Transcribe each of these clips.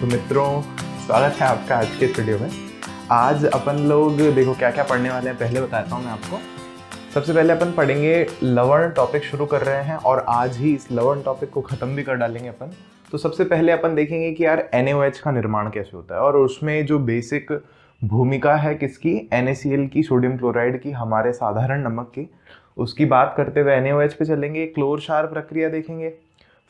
तो मित्रों, स्वागत है आपका आज के इस वीडियो में। आज अपन लोग देखो क्या क्या पढ़ने वाले हैं, पहले बताता हूँ मैं आपको। सबसे पहले अपन पढ़ेंगे लवण टॉपिक शुरू कर रहे हैं और आज ही इस लवण टॉपिक को ख़त्म भी कर डालेंगे अपन। तो सबसे पहले अपन देखेंगे कि यार NaOH का निर्माण कैसे होता है और उसमें जो बेसिक भूमिका है किसकी, NaCl की, सोडियम क्लोराइड की, हमारे साधारण नमक की, उसकी बात करते हुए NaOH पे चलेंगे। क्लोर क्षार प्रक्रिया देखेंगे,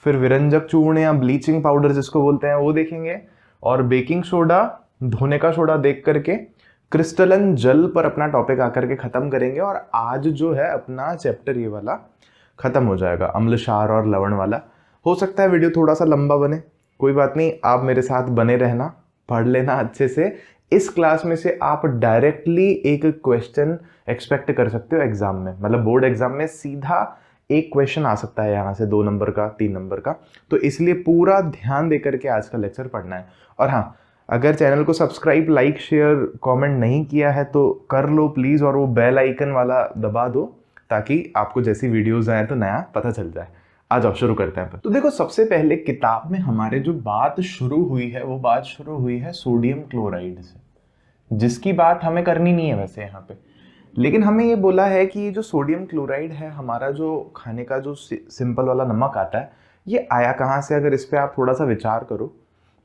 फिर विरंजक चूर्ण या ब्लीचिंग पाउडर जिसको बोलते हैं वो देखेंगे, और बेकिंग सोडा, धोने का सोडा देख करके क्रिस्टलन जल पर अपना टॉपिक आकर के खत्म करेंगे। और आज जो है अपना चैप्टर ये वाला खत्म हो जाएगा, अम्ल क्षार और लवण वाला। हो सकता है वीडियो थोड़ा सा लंबा बने, कोई बात नहीं, आप मेरे साथ बने रहना, पढ़ लेना अच्छे से। इस क्लास में से आप डायरेक्टली एक क्वेश्चन एक्सपेक्ट कर सकते हो एग्जाम में, मतलब बोर्ड एग्जाम में सीधा एक क्वेश्चन आ सकता है यहाँ से, 2 नंबर का, 3 नंबर का। तो इसलिए पूरा ध्यान देकर के आज का लेक्चर पढ़ना है। और हाँ, अगर चैनल को सब्सक्राइब, लाइक, शेयर, कमेंट नहीं किया है तो कर लो प्लीज़, और वो बेल आइकन वाला दबा दो ताकि आपको जैसी वीडियोज़ आए तो नया पता चल जाए। आ जाओ शुरू करते हैं। तो देखो, सबसे पहले किताब में हमारे जो बात शुरू हुई है वो बात शुरू हुई है सोडियम क्लोराइड से, जिसकी बात हमें करनी नहीं है वैसे यहाँ पे। लेकिन हमें ये बोला है कि ये जो सोडियम क्लोराइड है, हमारा जो खाने का जो सिंपल वाला नमक आता है, ये आया कहाँ से। अगर इस पर आप थोड़ा सा विचार करो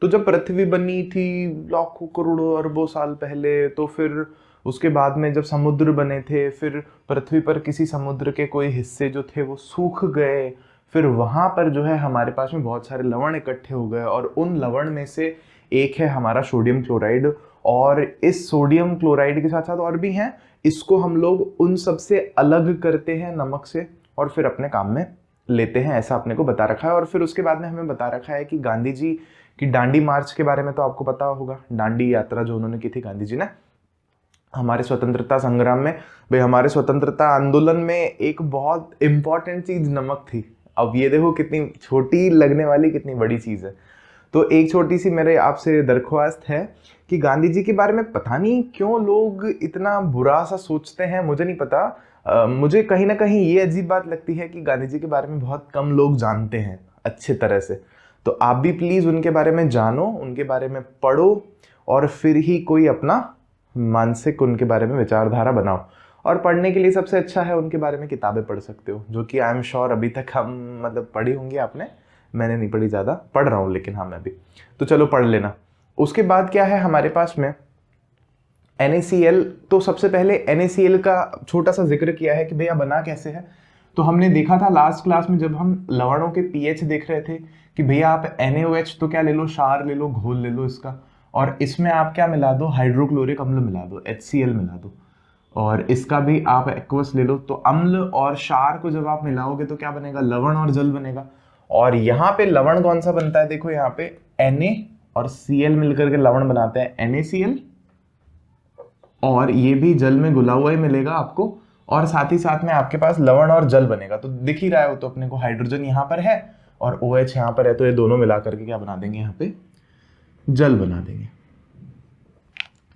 तो जब पृथ्वी बनी थी लाखों करोड़ों अरबों साल पहले, तो फिर उसके बाद में जब समुद्र बने थे, फिर पृथ्वी पर किसी समुद्र के कोई हिस्से जो थे वो सूख गए, फिर वहाँ पर जो है हमारे पास में बहुत सारे लवण इकट्ठे हो गए, और उन लवण में से एक है हमारा सोडियम क्लोराइड। और इस सोडियम क्लोराइड के साथ साथ और भी हैं, इसको हम लोग उन सब से अलग करते हैं नमक से और फिर अपने काम में लेते हैं, ऐसा अपने को बता रखा है। और फिर उसके बाद में हमें बता रखा है कि गांधी जी की दांडी मार्च के बारे में तो आपको पता होगा, दांडी यात्रा जो उन्होंने की थी गांधी जी ने हमारे स्वतंत्रता संग्राम में। भाई, हमारे स्वतंत्रता आंदोलन में एक बहुत इंपॉर्टेंट चीज नमक थी। अब ये देखो कितनी छोटी लगने वाली कितनी बड़ी चीज है। तो एक छोटी सी मेरे आपसे दरख्वास्त है कि गांधी जी के बारे में पता नहीं क्यों लोग इतना बुरा सा सोचते हैं, मुझे नहीं पता। मुझे कहीं ना कहीं ये अजीब बात लगती है कि गांधी जी के बारे में बहुत कम लोग जानते हैं अच्छे तरह से। तो आप भी प्लीज़ उनके बारे में जानो, उनके बारे में पढ़ो, और फिर ही कोई अपना मानसिक उनके बारे में विचारधारा बनाओ। और पढ़ने के लिए सबसे अच्छा है उनके बारे में किताबें पढ़ सकते हो, जो कि आई एम श्योर अभी तक हम मतलब पढ़ी होंगी आपने। मैंने नहीं पढ़ी, ज़्यादा पढ़ रहा हूँ लेकिन हाँ मैं भी। तो चलो पढ़ लेना। उसके बाद क्या है हमारे पास में NaCl। तो सबसे पहले NaCl का छोटा सा जिक्र किया है कि भैया बना कैसे है। तो हमने देखा था लास्ट क्लास में जब हम लवणों के pH देख रहे थे कि भैया आप NaOH तो क्या ले लो, क्षार ले लो, घोल ले लो इसका, और इसमें आप क्या मिला दो, हाइड्रोक्लोरिक अम्ल मिला दो, HCl मिला दो, और इसका भी आप एक्वस ले लो। तो अम्ल और क्षार को जब आप मिलाओगे तो क्या बनेगा, लवण और जल बनेगा। और यहाँ पे लवण कौन सा बनता है, देखो यहाँ पे Na और Cl मिलकर के लवण बनाते हैं NaCl, और ये भी जल में घुला हुआ ही मिलेगा आपको, और साथ ही साथ में आपके पास लवण और जल बनेगा। तो दिख ही रहा है वो तो अपने को, हाइड्रोजन यहाँ पर है और OH यहाँ पर है, तो ये दोनों मिला करके क्या बना देंगे, यहाँ पे जल बना देंगे।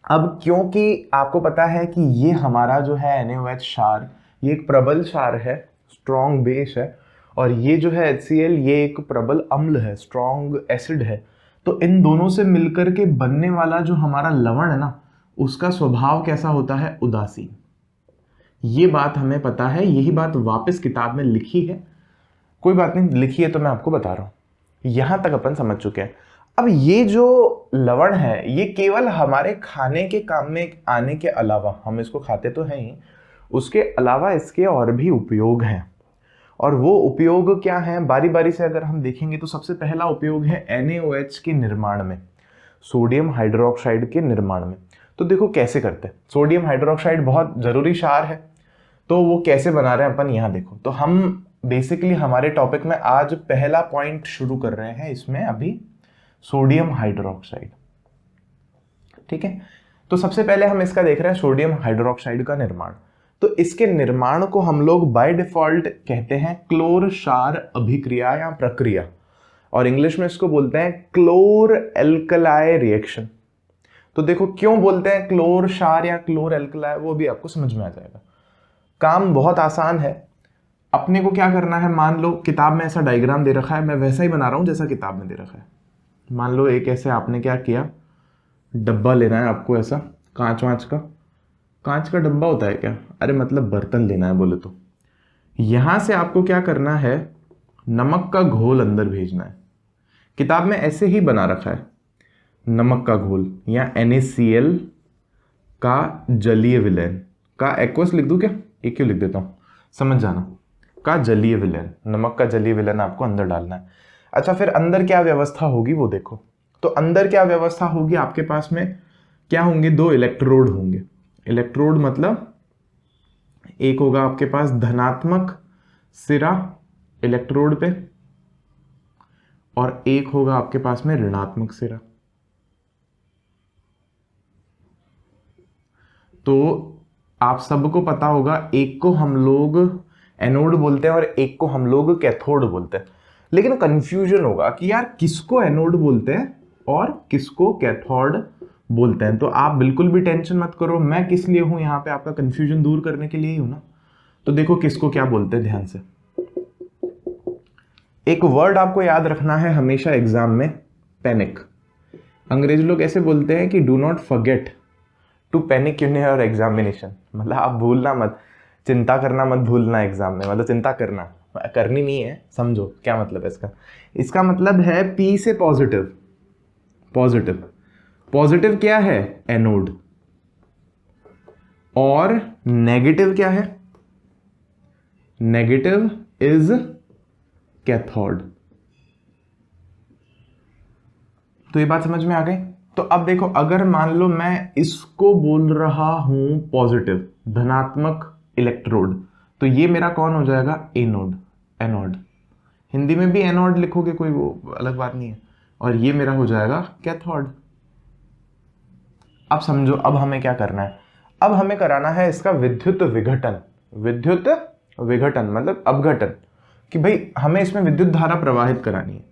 अब क्योंकि आपको पता है कि ये हमारा जो है NaOH क्षार, ये एक प्रबल क्षार है, स्ट्रॉन्ग बेस है, और ये जो है HCl ये एक प्रबल अम्ल है, स्ट्रॉन्ग एसिड है। तो इन दोनों से मिलकर के बनने वाला जो हमारा लवण है ना, उसका स्वभाव कैसा होता है, उदासीन। ये बात हमें पता है, यही बात वापस किताब में लिखी है। कोई बात नहीं, लिखी है तो मैं आपको बता रहा हूं। यहां तक अपन समझ चुके हैं। अब ये जो लवण है ये केवल हमारे खाने के काम में आने के अलावा, हम इसको खाते तो हैं ही, उसके अलावा इसके और भी उपयोग हैं। और वो उपयोग क्या है, बारी बारी से अगर हम देखेंगे तो सबसे पहला उपयोग है NaOH के निर्माण में, सोडियम हाइड्रोक्साइड के निर्माण में। तो देखो कैसे करते हैं। सोडियम हाइड्रोक्साइड बहुत जरूरी क्षार है, तो वो कैसे बना रहे हैं अपन यहाँ देखो। तो हम बेसिकली हमारे टॉपिक में आज पहला पॉइंट शुरू कर रहे हैं इसमें अभी, सोडियम हाइड्रोक्साइड। ठीक है, तो सबसे पहले हम इसका देख रहे हैं सोडियम हाइड्रोक्साइड का निर्माण। तो इसके निर्माण को हम लोग बाय डिफॉल्ट कहते हैं क्लोर क्षार अभिक्रिया या प्रक्रिया, और इंग्लिश में इसको बोलते हैं क्लोर एल्कलाई रिएक्शन। तो देखो क्यों बोलते हैं क्लोर क्षार या क्लोर एल्कलाई, वो भी आपको समझ में आ जाएगा। काम बहुत आसान है। अपने को क्या करना है, मान लो किताब में ऐसा डायग्राम दे रखा है, मैं वैसा ही बना रहा हूं जैसा किताब में दे रखा है। मान लो एक ऐसे आपने क्या किया, डब्बा लेना है आपको, ऐसा कांच का डब्बा होता है क्या, अरे मतलब बर्तन लेना है बोले तो। यहां से आपको क्या करना है, नमक का घोल अंदर भेजना है। किताब में ऐसे ही बना रखा है, नमक का घोल या NaCl का जलीय विलयन, का एक्वस लिख दूं क्या, एक क्यों लिख देता हूं, समझ जाना, का जलीय विलयन, नमक का जलीय विलयन आपको अंदर डालना है। अच्छा, फिर अंदर क्या व्यवस्था होगी वो देखो। तो अंदर क्या व्यवस्था होगी, आपके पास में क्या होंगे, 2 इलेक्ट्रोड होंगे। इलेक्ट्रोड मतलब एक होगा आपके पास धनात्मक सिरा इलेक्ट्रोड पे, और एक होगा आपके पास में ऋणात्मक सिरा। तो आप सबको पता होगा, एक को हम लोग एनोड बोलते हैं और एक को हम लोग कैथोड बोलते हैं। लेकिन कंफ्यूजन होगा कि यार किसको एनोड बोलते हैं और किसको कैथोड बोलते हैं। तो आप बिल्कुल भी टेंशन मत करो, मैं किस लिए हूं यहाँ पे, आपका कंफ्यूजन दूर करने के लिए ही हूं ना। तो देखो किसको क्या बोलते हैं, ध्यान से। एक वर्ड आपको याद रखना है हमेशा एग्जाम में, पैनिक। अंग्रेजी लोग ऐसे बोलते हैं कि do not forget to panic in your examination, मतलब आप भूलना मत, चिंता करना मत भूलना एग्जाम में, मतलब चिंता करनी नहीं है, समझो क्या मतलब है इसका। इसका मतलब है P से पॉजिटिव, पॉजिटिव क्या है, एनोड, और नेगेटिव क्या है, नेगेटिव इज कैथोड। तो ये बात समझ में आ गई। तो अब देखो, अगर मान लो मैं इसको बोल रहा हूं पॉजिटिव, धनात्मक इलेक्ट्रोड, तो ये मेरा कौन हो जाएगा, एनोड। हिंदी में भी एनोड लिखोगे, कोई वो अलग बात नहीं है, और ये मेरा हो जाएगा कैथोड। अब समझो, अब हमें क्या करना है, अब हमें कराना है इसका विद्युत विघटन मतलब अपघटन, कि भाई हमें इसमें विद्युत धारा प्रवाहित करानी है।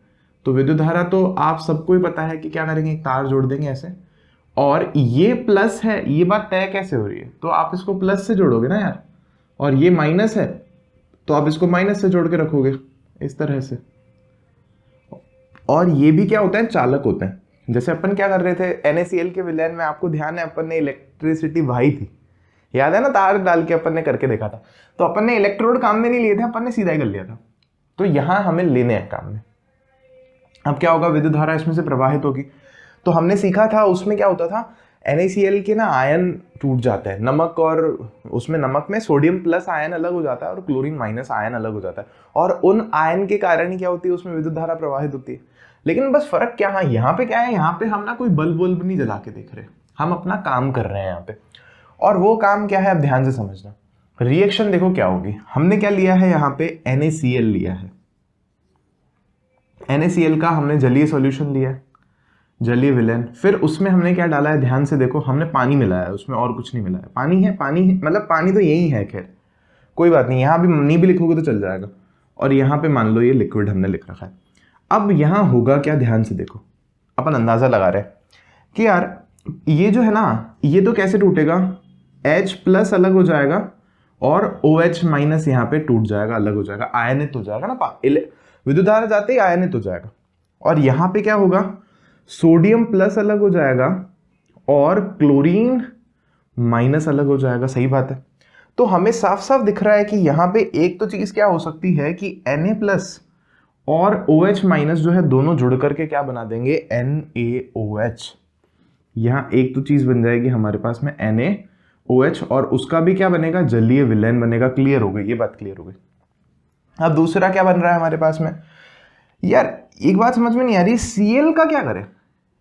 तो विद्युत धारा तो आप सबको ही पता है कि क्या करेंगे, एक तार जोड़ देंगे ऐसे, और ये प्लस है, ये बात तय कैसे हो रही है, तो आप इसको प्लस से जोड़ोगे ना यार, और ये माइनस है तो आप इसको माइनस से जोड़ के रखोगे इस तरह से। और ये भी क्या होता है, चालक होते हैं। जैसे अपन क्या कर रहे थे NaCl के विलयन में, आपको ध्यान है अपन ने इलेक्ट्रिसिटी बहाई थी, याद है ना, तार डाल के अपन ने करके देखा था। तो अपन ने इलेक्ट्रोड काम में नहीं लिए थे, अपन ने सीधा ही कर लिया था। तो यहां हमें लेने हैं काम में। अब क्या होगा, विद्युत धारा इसमें से प्रवाहित होगी। तो हमने सीखा था उसमें क्या होता था, NaCl के ना आयन टूट जाता है, नमक और उसमें, नमक में सोडियम प्लस आयन अलग हो जाता है और क्लोरीन माइनस आयन अलग हो जाता है, और उन आयन के कारण ही क्या होती है, उसमें विद्युत धारा प्रवाहित होती है। लेकिन बस फर्क क्या है, यहाँ पे क्या है, यहाँ पे हम ना कोई बल्ब नहीं जला के देख रहे, हम अपना काम कर रहे हैं यहाँ पे। और वो काम क्या है, अब ध्यान से समझना। रिएक्शन देखो क्या होगी, हमने क्या लिया है यहाँ पे, NaCl लिया है। NaCl का हमने जलीय सॉल्यूशन लिया है, जलीय विलयन। फिर उसमें हमने क्या डाला है, ध्यान से देखो, हमने पानी मिलाया है उसमें, और कुछ नहीं मिलाया। पानी है मतलब पानी तो यही है, खैर कोई बात नहीं, यहाँ भी नहीं भी लिखोगे तो चल जाएगा। और यहाँ पे मान लो ये लिक्विड हमने लिख रखा है। अब यहाँ होगा क्या, ध्यान से देखो, अपन अंदाजा लगा रहे हैं कि यार ये जो है ना, ये तो कैसे टूटेगा, H प्लस अलग हो जाएगा और OH माइनस यहाँ पे टूट जाएगा, अलग हो जाएगा, आयनित हो जाएगा ना, विद्युत धारा जाते ही आयनित हो जाएगा। और यहाँ पे क्या होगा, सोडियम प्लस अलग हो जाएगा और क्लोरीन माइनस अलग हो जाएगा, सही बात है। तो हमें साफ साफ दिख रहा है कि यहाँ पे एक तो चीज क्या हो सकती है कि Na प्लस और OH माइनस जो है दोनों जुड़ करके क्या बना देंगे, NaOH। यहाँ एक तो चीज बन जाएगी हमारे पास में NaOH, और उसका भी क्या बनेगा, जलीय विलयन बनेगा। क्लियर हो गई ये बात, क्लियर हो गई। अब दूसरा क्या बन रहा है हमारे पास में, यार एक बात समझ में नहीं आ रही, Cl का क्या करें,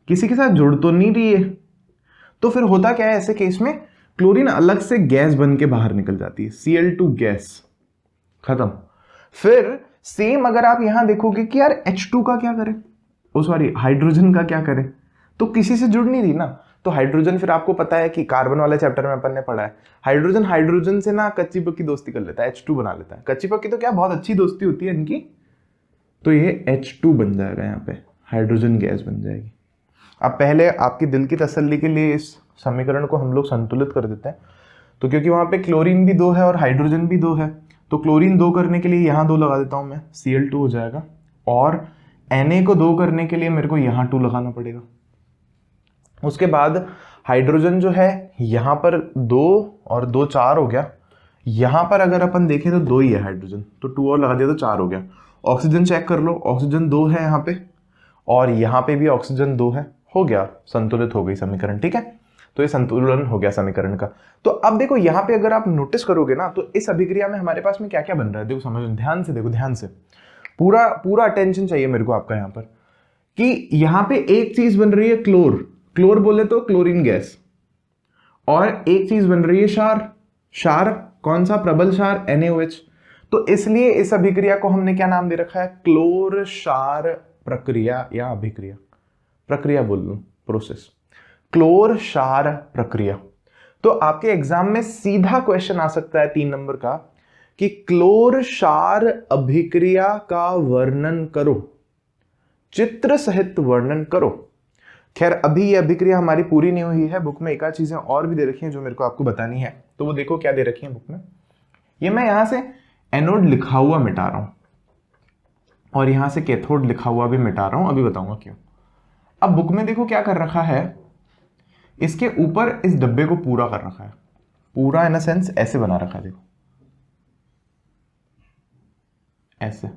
किसी के साथ जुड़ तो नहीं रही है। तो फिर होता क्या है ऐसे केस में, क्लोरीन अलग से गैस बन के बाहर निकल जाती है, Cl2 गैस, खत्म। फिर सेम अगर आप यहां देखोगे कि यार H2 का क्या करें, सॉरी हाइड्रोजन का क्या करें, तो किसी से जुड़ नहीं रही ना। तो हाइड्रोजन, फिर आपको पता है कि कार्बन वाले चैप्टर में अपन ने पढ़ा है, हाइड्रोजन से ना कच्ची पक्की दोस्ती कर लेता है, H2 बना लेता है। कच्ची पक्की तो क्या, बहुत अच्छी दोस्ती होती है इनकी। तो ये H2 बन जाएगा, यहाँ पे हाइड्रोजन गैस बन जाएगी। अब पहले आपकी दिल की तसल्ली के लिए इस समीकरण को हम लोग संतुलित कर देते हैं। तो क्योंकि वहां पे क्लोरीन भी 2 है और हाइड्रोजन भी 2 है, तो क्लोरीन 2 करने के लिए यहाँ 2 लगा देता हूं मैं, Cl2 हो जाएगा। और Na को 2 करने के लिए मेरे को यहां 2 लगाना पड़ेगा। उसके बाद हाइड्रोजन जो है यहां पर 2 और 2 4 हो गया। यहां पर अगर अपन देखें तो 2 ही है हाइड्रोजन, तो 2 और लगा दिया तो 4 हो गया। ऑक्सीजन चेक कर लो, ऑक्सीजन 2 है यहाँ पे और यहाँ पे भी ऑक्सीजन 2 है। हो गया, संतुलित हो गई समीकरण। ठीक है, तो ये संतुलन हो गया समीकरण का। तो अब देखो यहाँ पे अगर आप नोटिस करोगे ना, तो इस अभिक्रिया में हमारे पास में क्या क्या बन रहा है, देखो समझ, ध्यान से देखो, ध्यान से पूरा पूरा अटेंशन चाहिए मेरे को आपका यहाँ पर, कि यहाँ पे एक चीज बन रही है क्लोर, क्लोर बोले तो क्लोरीन गैस, और एक चीज बन रही है क्षार, क्षार कौन सा, प्रबल क्षार NaOH। तो इसलिए इस अभिक्रिया को हमने क्या नाम दे रखा है, क्लोर क्षार प्रक्रिया या अभिक्रिया, प्रक्रिया बोल लूं, प्रोसेस, क्लोर क्षार प्रक्रिया। तो आपके एग्जाम में सीधा क्वेश्चन आ सकता है 3 नंबर का कि क्लोर क्षार अभिक्रिया का वर्णन करो, चित्र सहित वर्णन करो। खैर अभी ये अभिक्रिया हमारी पूरी नहीं हुई है, बुक में एक आध चीजें और भी दे रखी हैं जो मेरे को आपको बतानी है, तो वो देखो क्या दे रखी है बुक में। ये मैं यहां से एनोड लिखा हुआ मिटा रहा हूं और यहां से कैथोड लिखा हुआ भी मिटा रहा हूं, अभी बताऊंगा क्यों। अब बुक में देखो क्या कर रखा है, इसके ऊपर इस डब्बे को पूरा कर रखा है, पूरा इन अ सेंस ऐसे बना रखा है, देखो ऐसे।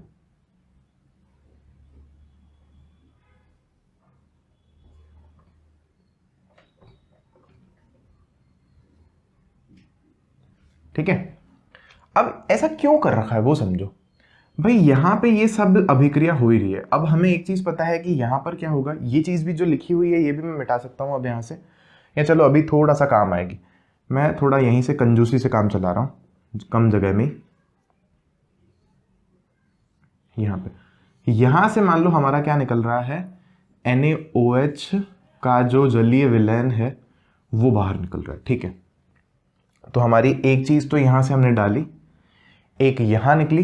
ठीक है, अब ऐसा क्यों कर रखा है वो समझो भाई। यहां पे ये सब अभिक्रिया हो ही रही है। अब हमें एक चीज पता है कि यहां पर क्या होगा, ये चीज भी जो लिखी हुई है ये भी मैं मिटा सकता हूं अब यहां से, या चलो अभी थोड़ा सा काम आएगी, मैं थोड़ा यहीं से कंजूसी से काम चला रहा हूं कम जगह में। यहां से मान लो हमारा क्या निकल रहा है, NaOH का जो जलीय विलयन है वो बाहर निकल रहा है। ठीक है, तो हमारी एक चीज तो यहां से हमने डाली, एक यहां निकली,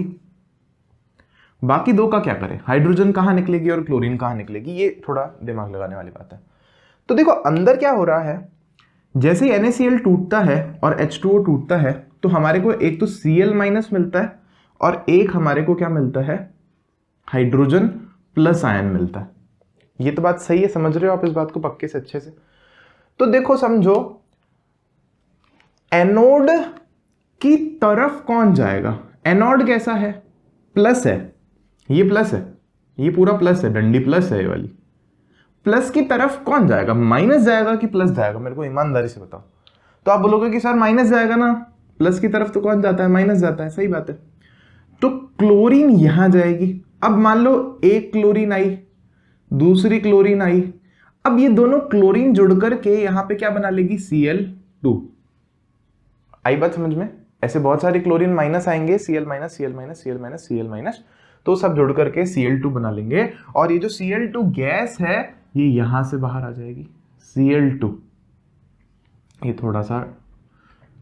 बाकी 2 का क्या करें, हाइड्रोजन कहां निकलेगी और क्लोरीन कहां निकलेगी, ये थोड़ा दिमाग लगाने वाली बात है। तो देखो अंदर क्या हो रहा है, जैसे ही NaCl टूटता है और H2O टूटता है तो हमारे को एक तो Cl- मिलता है और एक हमारे को क्या मिलता है, हाइड्रोजन प्लस आयन मिलता है। ये तो बात सही है, समझ रहे हो आप इस बात को पक्के से अच्छे से। तो देखो समझो, एनोड की तरफ कौन जाएगा, एनोड कैसा है, प्लस है, ये प्लस है, ये पूरा प्लस है, डंडी प्लस है ये वाली, प्लस की तरफ कौन जाएगा, माइनस जाएगा कि प्लस जाएगा, मेरे को ईमानदारी से बताओ। तो आप बोलोगे कि सर माइनस जाएगा ना, प्लस की तरफ तो कौन जाता है, माइनस जाता है, सही बात है। तो क्लोरीन यहां जाएगी। अब मान लो एक क्लोरीन आई, दूसरी क्लोरीन आई, अब ये दोनों क्लोरीन जुड़ करके यहां पे क्या बना लेगी, Cl2। आई बात समझ में, ऐसे बहुत सारे क्लोरीन माइनस आएंगे, Cl-, Cl-, Cl-, तो सब जुड़ करके Cl2 बना लेंगे, और ये जो Cl2 गैस है ये यहां से बाहर आ जाएगी, Cl2, ये थोड़ा सा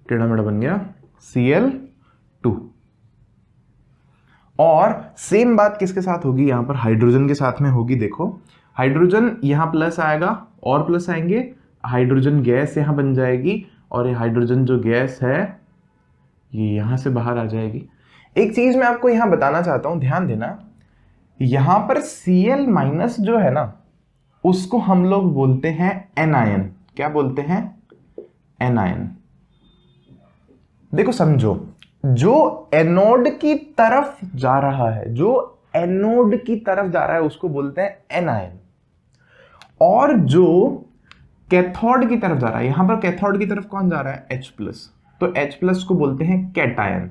टेढ़ा मेढ़ा बन गया, Cl2। और सेम बात किसके साथ होगी, यहां पर हाइड्रोजन के साथ में होगी। देखो हाइड्रोजन यहां प्लस आएगा और प्लस आएंगे, हाइड्रोजन गैस यहां बन जाएगी, और ये हाइड्रोजन जो गैस है ये यहां से बाहर आ जाएगी। एक चीज मैं आपको यहां बताना चाहता हूं, ध्यान देना, यहां पर Cl- जो है ना उसको हम लोग बोलते हैं एनायन। क्या बोलते हैं, एनायन। देखो समझो, जो एनोड की तरफ जा रहा है, जो एनोड की तरफ जा रहा है उसको बोलते हैं एनायन, और जो कैथोड की तरफ जा रहा है, यहां पर कैथोड की तरफ कौन जा रहा है, H+, तो H+ को बोलते हैं कैटायन।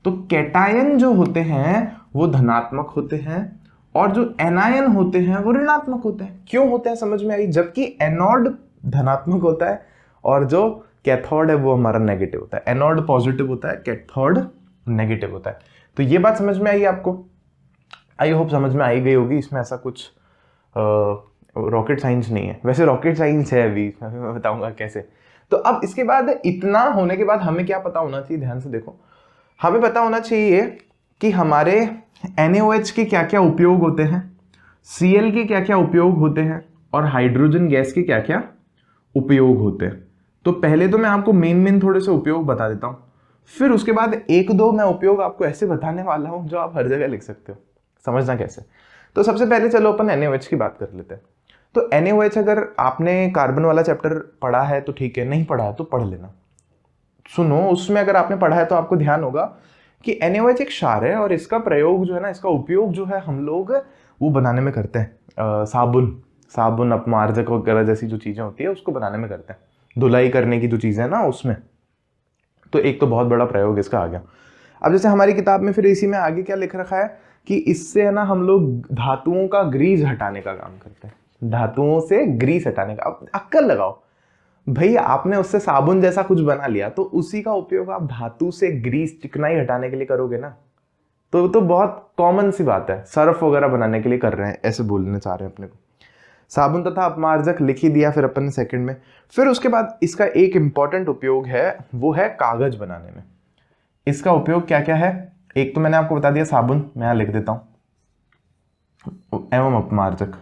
तो कैटायन जो होते हैं वो धनात्मक होते हैं, और जो एनायन होते हैं वो ऋणात्मक होते हैं। क्यों होते हैं समझ में आई, जबकि एनोड धनात्मक होता है और जो कैथोड है वो हमारा नेगेटिव होता है, एनोड पॉजिटिव होता है, कैथोड नेगेटिव होता है। तो ये बात समझ में आई आपको, आई होप समझ में आई गई होगी। इसमें ऐसा कुछ रॉकेट साइंस नहीं है, वैसे रॉकेट साइंस है, अभी मैं बताऊंगा कैसे। तो अब इसके बाद इतना होने के बाद हमें क्या पता होना चाहिए, ध्यान से देखो, हमें पता होना चाहिए कि हमारे NaOH के क्या क्या उपयोग होते हैं, Cl के क्या क्या उपयोग होते हैं, और हाइड्रोजन गैस के क्या क्या उपयोग होते हैं। तो पहले तो मैं आपको मेन थोड़े से उपयोग बता देता हूं, फिर उसके बाद 1-2 मैं उपयोग आपको ऐसे बताने वाला हूं जो आप हर जगह लिख सकते हो, समझना कैसे। तो सबसे पहले चलो अपन NaOH की बात कर लेते हैं। तो NaOH अगर आपने कार्बन वाला चैप्टर पढ़ा है तो ठीक है, नहीं पढ़ा है तो पढ़ लेना। सुनो, उसमें अगर आपने पढ़ा है तो आपको ध्यान होगा कि NaOH एक क्षार है और इसका प्रयोग जो है ना, इसका उपयोग जो है हम लोग वो बनाने में करते हैं, साबुन अपमार्जक वगैरह जैसी जो चीजें होती है उसको बनाने में करते हैं, धुलाई करने की जो चीजें है ना उसमें। तो एक तो बहुत बड़ा प्रयोग इसका आ गया। अब जैसे हमारी किताब में फिर इसी में आगे क्या लिख रखा है कि इससे है ना हम लोग धातुओं का ग्रीस हटाने का काम करते हैं, धातुओं से ग्रीस हटाने का। अब अक्कल लगाओ भाई, आपने उससे साबुन जैसा कुछ बना लिया तो उसी का उपयोग आप धातु से ग्रीस, चिकनाई हटाने के लिए करोगे ना। तो बहुत कॉमन सी बात है, सर्फ वगैरह बनाने के लिए कर रहे हैं, ऐसे बोलने चाह रहे हैं अपने को। साबुन तथा अपमार्जक लिख ही दिया फिर अपन ने सेकंड में। फिर उसके बाद इसका एक इंपॉर्टेंट उपयोग है, वो है कागज बनाने में। इसका उपयोग क्या क्या है? एक तो मैंने आपको बता दिया साबुन, मैं यहां लिख देता हूं, एवं अपमार्जक।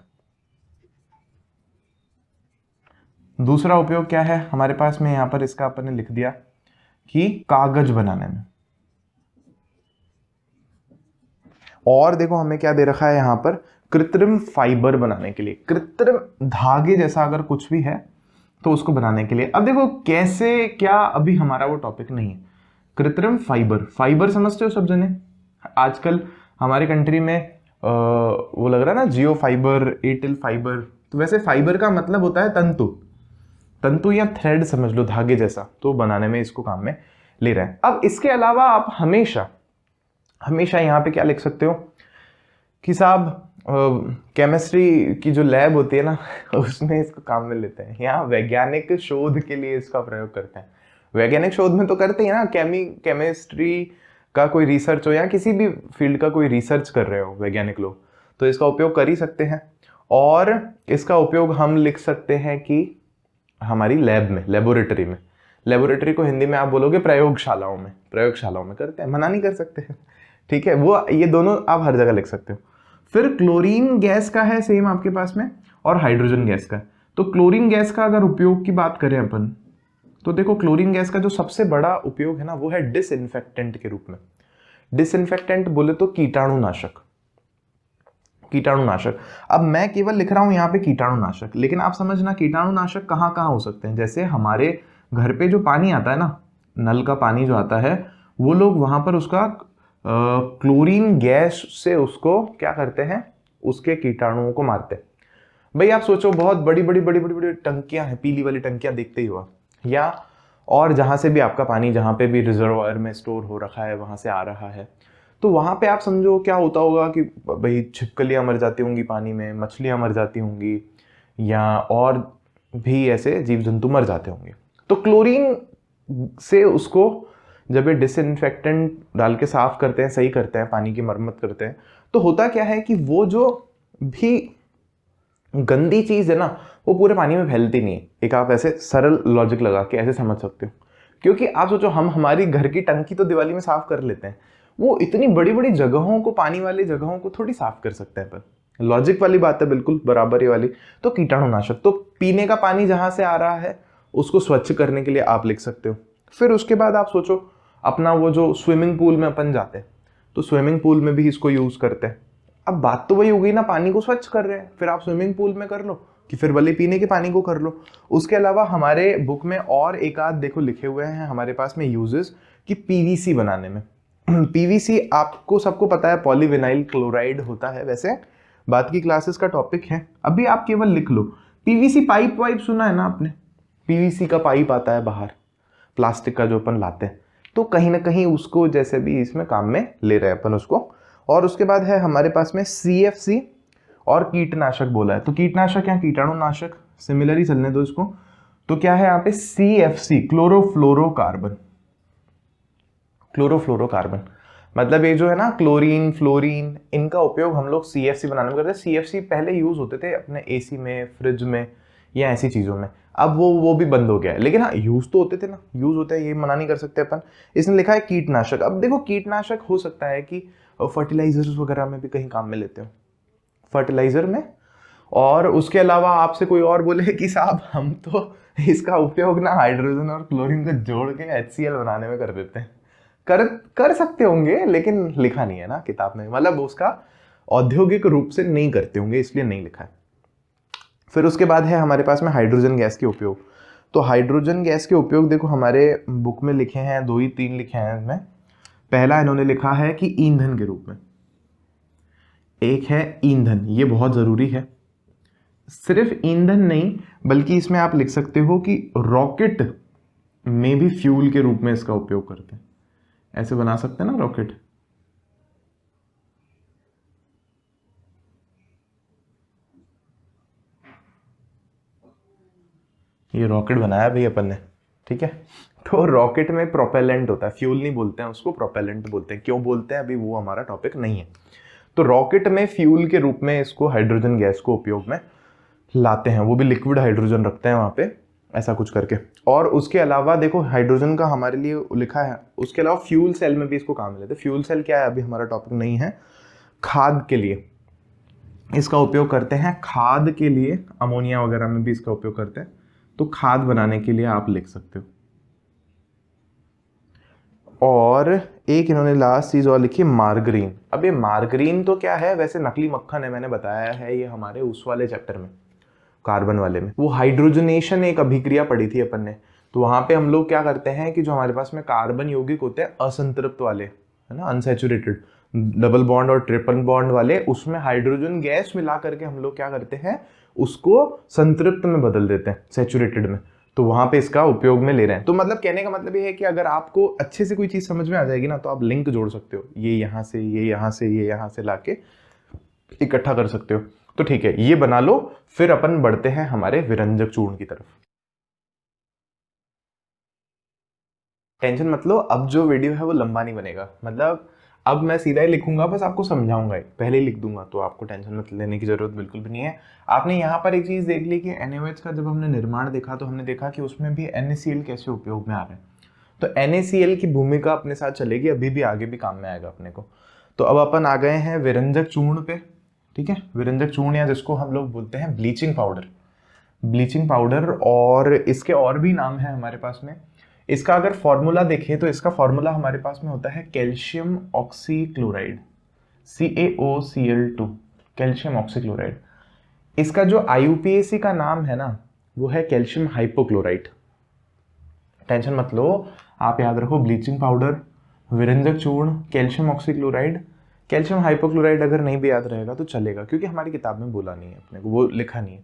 दूसरा उपयोग क्या है हमारे पास में, यहां पर इसका अपन ने लिख दिया कि कागज बनाने में। और देखो हमें क्या दे रखा है यहां पर, कृत्रिम फाइबर बनाने के लिए, कृत्रिम धागे जैसा अगर कुछ भी है तो उसको बनाने के लिए। अब देखो कैसे क्या, अभी हमारा वो टॉपिक नहीं है। कृत्रिम फाइबर समझते हो सब जने? आजकल हमारी कंट्री में वो लग रहा है ना, जियो फाइबर, एयरटेल फाइबर। तो वैसे फाइबर का मतलब होता है तंतु या थ्रेड समझ लो, धागे जैसा। तो बनाने में इसको काम में ले रहे हैं। अब इसके अलावा आप हमेशा यहाँ पे क्या लिख सकते हो कि साहब केमिस्ट्री की जो लैब होती है ना उसमें इसको काम में लेते हैं, यहाँ वैज्ञानिक शोध के लिए इसका प्रयोग करते हैं। वैज्ञानिक शोध में तो करते हैं ना, केमिस्ट्री का कोई रिसर्च हो या किसी भी फील्ड का कोई रिसर्च कर रहे हो वैज्ञानिक लोग, तो इसका उपयोग कर ही सकते हैं। और इसका उपयोग हम लिख सकते हैं कि हमारी लैब में, लेबोरेटरी को हिंदी में आप बोलोगे प्रयोगशालाओं में करते हैं, मना नहीं कर सकते हैं, ठीक है। वो ये दोनों आप हर जगह लिख सकते हो। फिर क्लोरीन गैस का है सेम आपके पास में, और हाइड्रोजन गैस का है। तो क्लोरीन गैस का अगर उपयोग की बात करें अपन, तो देखो क्लोरीन गैस का जो सबसे बड़ा उपयोग है ना, वो है डिसइंफेक्टेंट के रूप में। डिसइंफेक्टेंट बोले तो कीटाणुनाशक। अब मैं केवल लिख रहा हूं यहाँ पे कीटाणुनाशक, लेकिन आप समझना कीटाणुनाशक कहाँ कहाँ हो सकते हैं। जैसे हमारे घर पे जो पानी आता है ना, नल का पानी जो आता है, वो लोग वहां पर उसका क्लोरीन गैस से उसको क्या करते हैं, उसके कीटाणुओं को मारते हैं। भाई आप सोचो, बहुत बड़ी बड़ी टंकियां हैं, पीली वाली टंकियां देखते ही हुआ, या और जहां से भी आपका पानी, जहां पे भी रिजर्वायर में स्टोर हो रखा है, वहां से आ रहा है, तो वहां पे आप समझो क्या होता होगा कि भाई छिपकलियां मर जाती होंगी पानी में, मछलियां मर जाती होंगी, या और भी ऐसे जीव जंतु मर जाते होंगे। तो क्लोरीन से उसको जब ये डिसइंफेक्टेंट डाल के साफ करते हैं, सही करते हैं, पानी की मरम्मत करते हैं, तो होता क्या है कि वो जो भी गंदी चीज है ना, वो पूरे पानी में फैलती नहीं है। एक आप ऐसे सरल लॉजिक लगा के ऐसे समझ सकते हो, क्योंकि आप सोचो हम हमारी घर की टंकी तो दिवाली में साफ कर लेते हैं, वो इतनी बड़ी बड़ी जगहों को, पानी वाली जगहों को थोड़ी साफ कर सकते हैं। पर लॉजिक वाली बात है, बिल्कुल बराबरी वाली। तो कीटाणुनाशक, तो पीने का पानी जहां से आ रहा है उसको स्वच्छ करने के लिए आप लिख सकते हो। फिर उसके बाद आप सोचो अपना वो जो स्विमिंग पूल में अपन जाते हैं, तो स्विमिंग पूल में भी इसको यूज करते हैं। अब बात तो वही हो गई ना, पानी को स्वच्छ कर रहे हैं, फिर आप स्विमिंग पूल में कर लो कि फिर भले पीने के पानी को कर लो। उसके अलावा हमारे बुक में और एक आध देखो लिखे हुए हैं हमारे पास में यूजेस कि पीवीसी बनाने में। पीवीसी आपको सबको पता है, पॉलीविनाइल क्लोराइड होता है, वैसे बात की क्लासेस का टॉपिक है, अभी आप केवल लिख लो पीवीसी। पाइप वाइप सुना है ना आपने, पीवीसी का पाइप आता है बाहर, प्लास्टिक का जो अपन लाते हैं, तो कहीं ना कहीं उसको जैसे भी इसमें काम में ले रहे हैं अपन उसको। और उसके बाद है हमारे पास में CFC और कीटनाशक बोला है, तो कीटनाशक या कीटाणुनाशक सिमिलर चलने दो इसको। तो क्या है यहाँ पे CFC, क्लोरोफ्लोरोकार्बन, मतलब ये जो है ना क्लोरीन, फ्लोरीन, इनका उपयोग हम लोग CFC बनाने में करते हैं। CFC पहले यूज होते थे अपने AC में, फ्रिज में या ऐसी चीजों में, अब वो भी बंद हो गया है, लेकिन हाँ यूज तो होते थे ना, यूज होता है, ये मना नहीं कर सकते अपन। इसने लिखा है कीटनाशक। अब देखो कीटनाशक हो सकता है कि फर्टिलाइजर्स वगैरह में भी कहीं काम में लेते हो, फर्टिलाइजर में। और उसके अलावा आपसे कोई और बोले कि साहब हम तो इसका उपयोग ना हाइड्रोजन और क्लोरीन को जोड़ के HCl बनाने में कर देते हैं, कर सकते होंगे, लेकिन लिखा नहीं है ना किताब में, मतलब उसका औद्योगिक रूप से नहीं करते होंगे, इसलिए नहीं लिखा है। फिर उसके बाद है हमारे पास में हाइड्रोजन गैस के उपयोग। तो हाइड्रोजन गैस के उपयोग देखो हमारे बुक में लिखे हैं, 2 ही 3 लिखे हैं इसमें। पहला इन्होंने लिखा है कि ईंधन के रूप में, एक है ईंधन, ये बहुत जरूरी है। सिर्फ ईंधन नहीं बल्कि इसमें आप लिख सकते हो कि रॉकेट में भी फ्यूल के रूप में इसका उपयोग करते हैं, ऐसे बना सकते हैं ना रॉकेट। ये रॉकेट बनाया भाई अपन ने, ठीक है। तो रॉकेट में प्रोपेलेंट होता है, फ्यूल नहीं बोलते हैं उसको, प्रोपेलेंट बोलते हैं। क्यों बोलते हैं अभी वो हमारा टॉपिक नहीं है। तो रॉकेट में फ्यूल के रूप में इसको हाइड्रोजन गैस को उपयोग में लाते हैं, वो भी लिक्विड हाइड्रोजन रखते हैं वहां पे, ऐसा कुछ करके। और उसके अलावा देखो हाइड्रोजन का हमारे लिए लिखा है, उसके अलावा फ्यूल सेल में भी इसको काम में लेते हैं। फ्यूल सेल क्या है अभी हमारा टॉपिक नहीं है। खाद के लिए इसका उपयोग करते हैं, खाद के लिए अमोनिया वगैरह में भी इसका उपयोग करते हैं। तो खाद बनाने के लिए आप लिख सकते हो। और एक इन्होंने लास्ट चीज और लिखी, मार्गरीन। अब ये मार्गरीन तो क्या है, वैसे नकली मक्खन है, मैंने बताया है ये हमारे उस वाले चैप्टर में, कार्बन वाले में। वो हाइड्रोजनेशन एक अभिक्रिया पढ़ी थी अपन ने। तो वहां पे हम लोग क्या करते हैं कि जो हमारे पास में कार्बन यौगिक होते हैं असंतृप्त वाले, है ना, अनसैचुरेटेड, डबल बॉन्ड और ट्रिपल बॉन्ड वाले, उसमें हाइड्रोजन गैस मिला करके हम लोग क्या करते हैं, उसको संतृप्त में बदल देते हैं, सैचुरेटेड में। तो वहां पे इसका उपयोग में ले रहे हैं। तो मतलब कहने का मतलब ये है कि अगर आपको अच्छे से कोई चीज समझ में आ जाएगी ना, तो आप लिंक जोड़ सकते हो, ये यहाँ से, ये यहाँ से, ये यहाँ से लाके इकट्ठा कर सकते हो। तो ठीक है, ये बना लो। फिर अपन बढ़ते हैं हमारे विरंजक चूर्ण की तरफ। टेंशन मत लो, अब जो वीडियो है वो लंबा नहीं बनेगा, मतलब अब मैं सीधा ही लिखूंगा, बस आपको समझाऊंगा ही, पहले ही लिख दूंगा, तो आपको टेंशन मत लेने की जरूरत बिल्कुल भी नहीं है। आपने यहाँ पर एक चीज देख ली कि NaOH का जब हमने निर्माण देखा तो हमने देखा कि उसमें भी NaCl कैसे उपयोग में आ रहे हैं। तो NaCl की भूमिका अपने साथ चलेगी, अभी भी आगे भी काम में आएगा अपने को। तो अब अपन आ गए हैं विरंजक चूर्ण पे, ठीक है। विरंजक चूर्ण या जिसको हम लोग बोलते हैं ब्लीचिंग पाउडर, ब्लीचिंग पाउडर। और इसके और भी नाम है हमारे पास में। इसका अगर फॉर्मूला देखें तो इसका फॉर्मूला हमारे पास में होता है calcium oxychloride, CaOCl2, calcium oxychloride. इसका जो IUPAC का नाम है ना, वो है कैल्शियम हाइपोक्लोराइट। टेंशन मत लो, आप याद रखो, ब्लीचिंग पाउडर, विरंजक चूर्ण, कैल्शियम ऑक्सीक्लोराइड। कैल्शियम हाइपोक्लोराइड अगर नहीं भी याद रहेगा तो चलेगा, क्योंकि हमारी किताब में बोला नहीं है अपने को, वो लिखा नहीं है।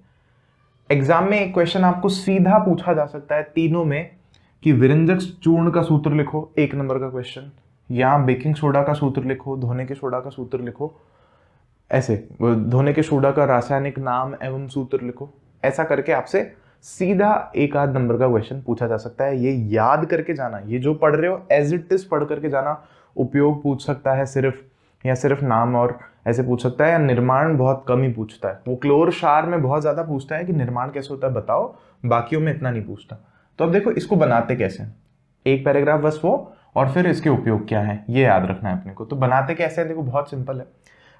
एग्जाम में एक क्वेश्चन आपको सीधा पूछा जा सकता है तीनों में कि विरंजक चूर्ण का सूत्र लिखो, 1 नंबर का क्वेश्चन, या बेकिंग सोडा का सूत्र लिखो, धोने के सोडा का सूत्र लिखो, ऐसे धोने के सोडा का रासायनिक नाम एवं सूत्र लिखो। ऐसा करके आपसे सीधा 1 आध नंबर का क्वेश्चन पूछा जा सकता है। ये याद करके जाना, ये जो पढ़ रहे हो एज इट इज पढ़ करके जाना। उपयोग पूछ सकता है सिर्फ, या सिर्फ नाम और ऐसे पूछ सकता है, या निर्माण बहुत कम ही पूछता है। वो क्लोर क्षार में बहुत ज्यादा पूछता है कि निर्माण कैसे होता है बताओ, बाकियों में इतना नहीं पूछता। तो अब देखो इसको बनाते कैसे, एक पैराग्राफ बस वो, और फिर इसके उपयोग क्या है ये याद रखना है अपने को। तो बनाते कैसे है, देखो बहुत सिंपल है।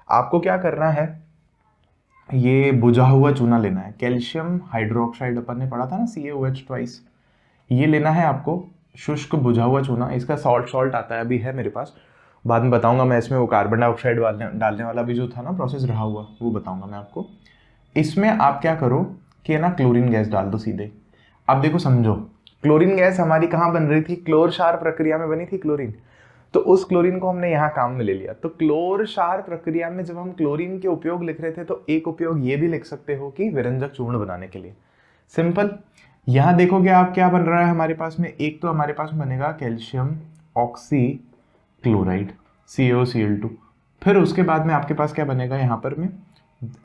आपको क्या करना है, ये बुझा हुआ चूना लेना है, कैल्शियम हाइड्रोक्साइड अपन ने पढ़ा था ना, CaOH ट्वाइस, ये लेना है आपको, शुष्क बुझा हुआ चूना। इसका सॉल्ट आता है, अभी है मेरे पास, बाद में बताऊंगा मैं इसमें। वो कार्बन डाइऑक्साइड डालने वाला भी जो था ना प्रोसेस रहा हुआ, वो बताऊंगा मैं आपको। इसमें आप क्या करो कि ना क्लोरीन गैस डाल दो सीधे। अब देखो समझो, क्लोरीन गैस हमारी कहाँ बन रही थी, क्लोर क्षार प्रक्रिया में बनी थी क्लोरीन। तो उस क्लोरीन को हमने यहाँ काम में ले लिया। तो क्लोर क्षार प्रक्रिया में जब हम क्लोरीन के उपयोग लिख रहे थे, तो एक उपयोग ये भी लिख सकते हो कि विरंजक चूर्ण बनाने के लिए। सिंपल। यहाँ देखोगे आप क्या बन रहा है हमारे पास में, एक तो हमारे पास बनेगा कैल्शियम ऑक्सीक्लोराइड, CaOCl2। फिर उसके बाद में आपके पास क्या बनेगा यहाँ पर में,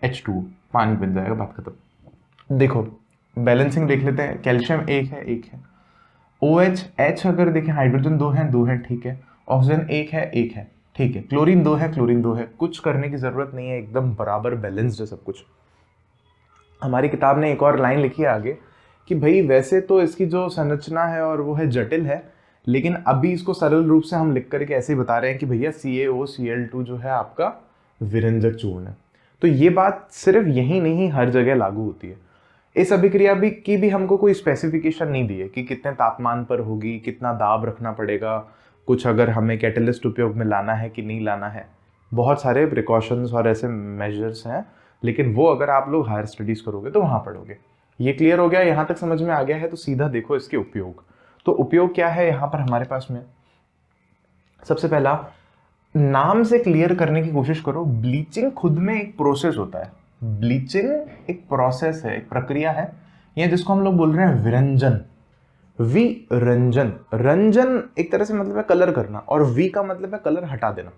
H2, पानी बन जाएगा, बात खत्म। देखो बैलेंसिंग देख लेते हैं, कैल्शियम 1 है 1 है, OH H अगर देखें हाइड्रोजन 2 है, ठीक है, ऑक्सीजन 1 है, ठीक है, क्लोरीन 2 है, कुछ करने की जरूरत नहीं है, एकदम बराबर बैलेंस्ड है सब कुछ। हमारी किताब ने एक और लाइन लिखी है आगे कि भाई वैसे तो इसकी जो संरचना है और वो है जटिल है, लेकिन अभी इसको सरल रूप से हम लिख करके ऐसे ही बता रहे हैं कि भैया CaOCl2 जो है आपका विरंजक चूर्ण है। तो ये बात सिर्फ यही नहीं, हर जगह लागू होती है। इस अभिक्रिया भी की भी हमको कोई स्पेसिफिकेशन नहीं दी है कि कितने तापमान पर होगी, कितना दाब रखना पड़ेगा, कुछ अगर हमें कैटलिस्ट उपयोग में लाना है कि नहीं लाना है, बहुत सारे प्रिकॉशंस और ऐसे मेजर्स हैं, लेकिन वो अगर आप लोग हायर स्टडीज़ करोगे तो वहाँ पढ़ोगे। ये क्लियर हो गया, यहाँ तक समझ में आ गया है। तो सीधा देखो इसके उपयोग। तो उपयोग क्या है यहाँ पर हमारे पास में, सबसे पहला नाम से क्लियर करने की कोशिश करो। ब्लीचिंग खुद में एक प्रोसेस होता है। ब्लीचिंग एक प्रोसेस है, एक प्रक्रिया है, ये जिसको हम लोग बोल रहे हैं विरंजन। विरंजन, रंजन एक तरह से मतलब है कलर करना, और वी का मतलब है कलर हटा देना।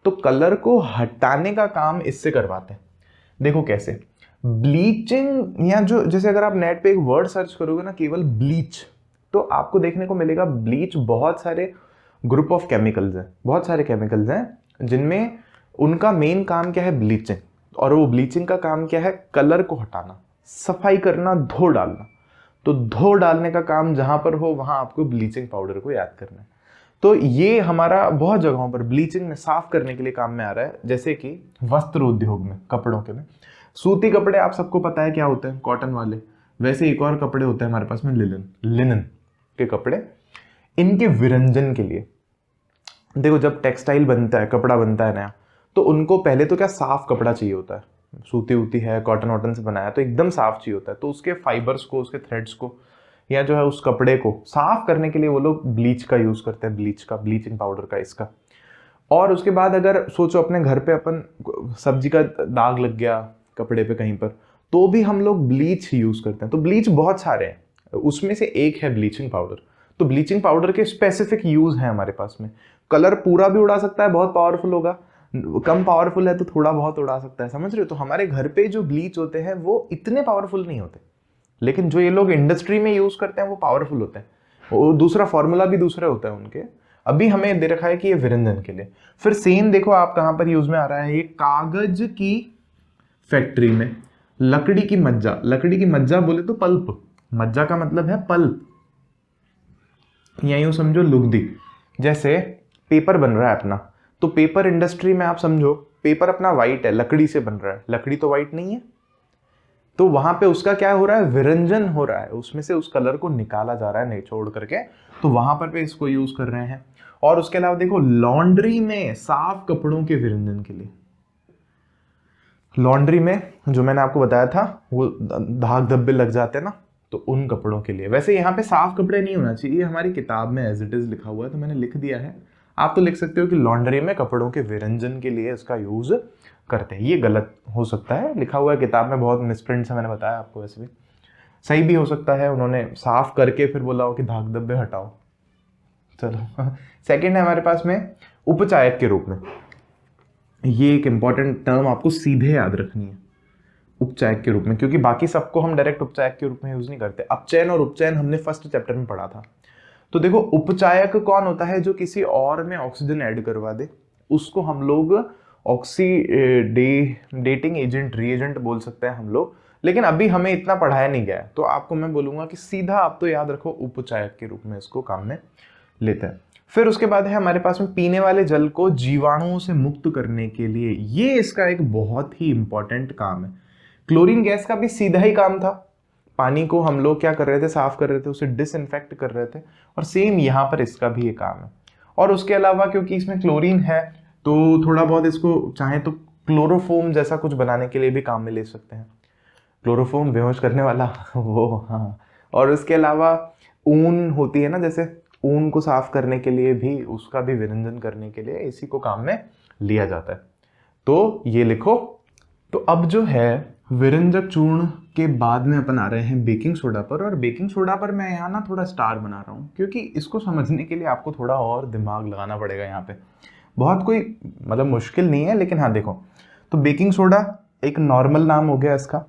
तो कलर को हटाने का काम इससे करवाते हैं। देखो कैसे, ब्लीचिंग, या जो जैसे अगर आप नेट पे एक वर्ड सर्च करोगे ना, केवल ब्लीच, तो आपको देखने को मिलेगा ब्लीच बहुत सारे ग्रुप ऑफ केमिकल्स हैं, बहुत सारे केमिकल्स हैं जिनमें उनका मेन काम क्या है, ब्लीचिंग। और वो ब्लीचिंग का काम क्या है, कलर को हटाना, सफाई करना, धो डालना। तो धो डालने का काम जहां पर हो वहां आपको ब्लीचिंग पाउडर को याद करना है। तो ये हमारा बहुत जगहों पर ब्लीचिंग में साफ करने के लिए काम में आ रहा है, जैसे कि वस्त्र उद्योग में, कपड़ों के में। सूती कपड़े आप सबको पता है क्या होते हैं, कॉटन वाले। वैसे एक और कपड़े होते हैं हमारे पास में, लिनन के कपड़े। इनके विरंजन के लिए देखो, जब टेक्सटाइल बनता है, कपड़ा बनता है नया, तो उनको पहले तो क्या साफ कपड़ा चाहिए होता है। सूती होती है, कॉटन वॉटन से बनाया, तो एकदम साफ चाहिए होता है। तो उसके फाइबर्स को, उसके थ्रेड्स को, या जो है उस कपड़े को साफ करने के लिए वो लोग ब्लीच का यूज करते हैं, ब्लीचिंग पाउडर का, इसका। और उसके बाद अगर सोचो अपने घर पे अपन सब्जी का दाग लग गया कपड़े पे कहीं पर, तो भी हम लोग ब्लीच ही यूज करते हैं। तो ब्लीच बहुत सारे हैं, उसमें से एक है ब्लीचिंग पाउडर। तो ब्लीचिंग पाउडर के स्पेसिफिक यूज है हमारे पास में। कलर पूरा भी उड़ा सकता है, बहुत पावरफुल होगा, कम पावरफुल है तो थोड़ा बहुत उड़ा सकता है, समझ रहे हो। तो हमारे घर पे जो ब्लीच होते हैं वो इतने पावरफुल नहीं होते, लेकिन जो ये लोग इंडस्ट्री में यूज करते हैं वो पावरफुल होते हैं। वो दूसरा फॉर्मूला भी दूसरे होते हैं उनके। अभी हमें दे रखा है कि ये विरंजन के लिए। फिर सेम देखो आप कहां पर यूज में आ रहा है, ये कागज की फैक्ट्री में। लकड़ी की मज्जा, लकड़ी की मज्जा बोले तो पल्प, मज्जा का मतलब है पल्प, या यूं समझो लुगदी। जैसे पेपर बन रहा है अपना, तो पेपर इंडस्ट्री में आप समझो पेपर अपना वाइट है, लकड़ी से बन रहा है, लकड़ी तो वाइट नहीं है। तो वहां पे उसका क्या हो रहा है, विरंजन हो रहा है, उसमें से उस कलर को निकाला जा रहा है निचोड़ करके। तो वहां पर पे इसको यूज कर रहे हैं। और उसके अलावा देखो लॉन्ड्री में, साफ कपड़ों के विरंजन के लिए, लॉन्ड्री में जो मैंने आपको बताया था वो दाग धब्बे लग जाते हैं ना, तो उन कपड़ों के लिए। वैसे यहाँ पे साफ कपड़े नहीं होना चाहिए, हमारी किताब में एज इट इज लिखा हुआ है तो मैंने लिख दिया है। आप तो लिख सकते हो कि लॉन्ड्री में कपड़ों के विरंजन के लिए इसका यूज करते हैं। ये गलत हो सकता है, लिखा हुआ है किताब में, बहुत मिसप्रिंट से मैंने बताया आपको। वैसे भी सही भी हो सकता है, उन्होंने साफ करके फिर बोला हो कि दाग धब्बे हटाओ। चलो सेकेंड है हमारे पास में उपचायक के रूप में। ये एक इंपॉर्टेंट टर्म आपको सीधे याद रखनी है, उपचायक के रूप में, क्योंकि बाकी सबको हम डायरेक्ट उपचायक के रूप में यूज नहीं करते। अपचयन और उपचयन हमने फर्स्ट चैप्टर में पढ़ा था। तो देखो उपचायक कौन होता है, जो किसी और में ऑक्सीजन ऐड करवा दे, उसको हम लोग ऑक्सीडेटिंग एजेंट, रिएजेंट बोल सकते हैं हम लोग। लेकिन अभी हमें इतना पढ़ाया नहीं गया है, तो आपको मैं बोलूंगा कि सीधा आप तो याद रखो उपचायक के रूप में इसको काम में लेते हैं। फिर उसके बाद है हमारे पास में पीने वाले जल को जीवाणुओं से मुक्त करने के लिए, ये इसका एक बहुत ही इंपॉर्टेंट काम है। क्लोरीन गैस का भी सीधा ही काम था, पानी को हम लोग क्या कर रहे थे, साफ कर रहे थे, उसे डिसइंफेक्ट कर रहे थे। और सेम यहाँ पर इसका भी ये काम है। और उसके अलावा क्योंकि इसमें क्लोरीन है, तो थोड़ा बहुत इसको चाहे तो क्लोरोफोम जैसा कुछ बनाने के लिए भी काम में ले सकते हैं। क्लोरोफोम बेहोश करने वाला वो, हाँ। और उसके अलावा ऊन होती है ना, जैसे ऊन को साफ करने के लिए भी, उसका भी विरंजन करने के लिए इसी को काम में लिया जाता है। तो ये लिखो। तो अब जो है विरंजक चूर्ण के बाद में अपन आ रहे हैं बेकिंग सोडा पर। और बेकिंग सोडा पर मैं यहाँ ना थोड़ा स्टार बना रहा हूँ, क्योंकि इसको समझने के लिए आपको थोड़ा और दिमाग लगाना पड़ेगा। यहाँ पे बहुत कोई मतलब मुश्किल नहीं है, लेकिन हाँ देखो, तो बेकिंग सोडा एक नॉर्मल नाम हो गया इसका,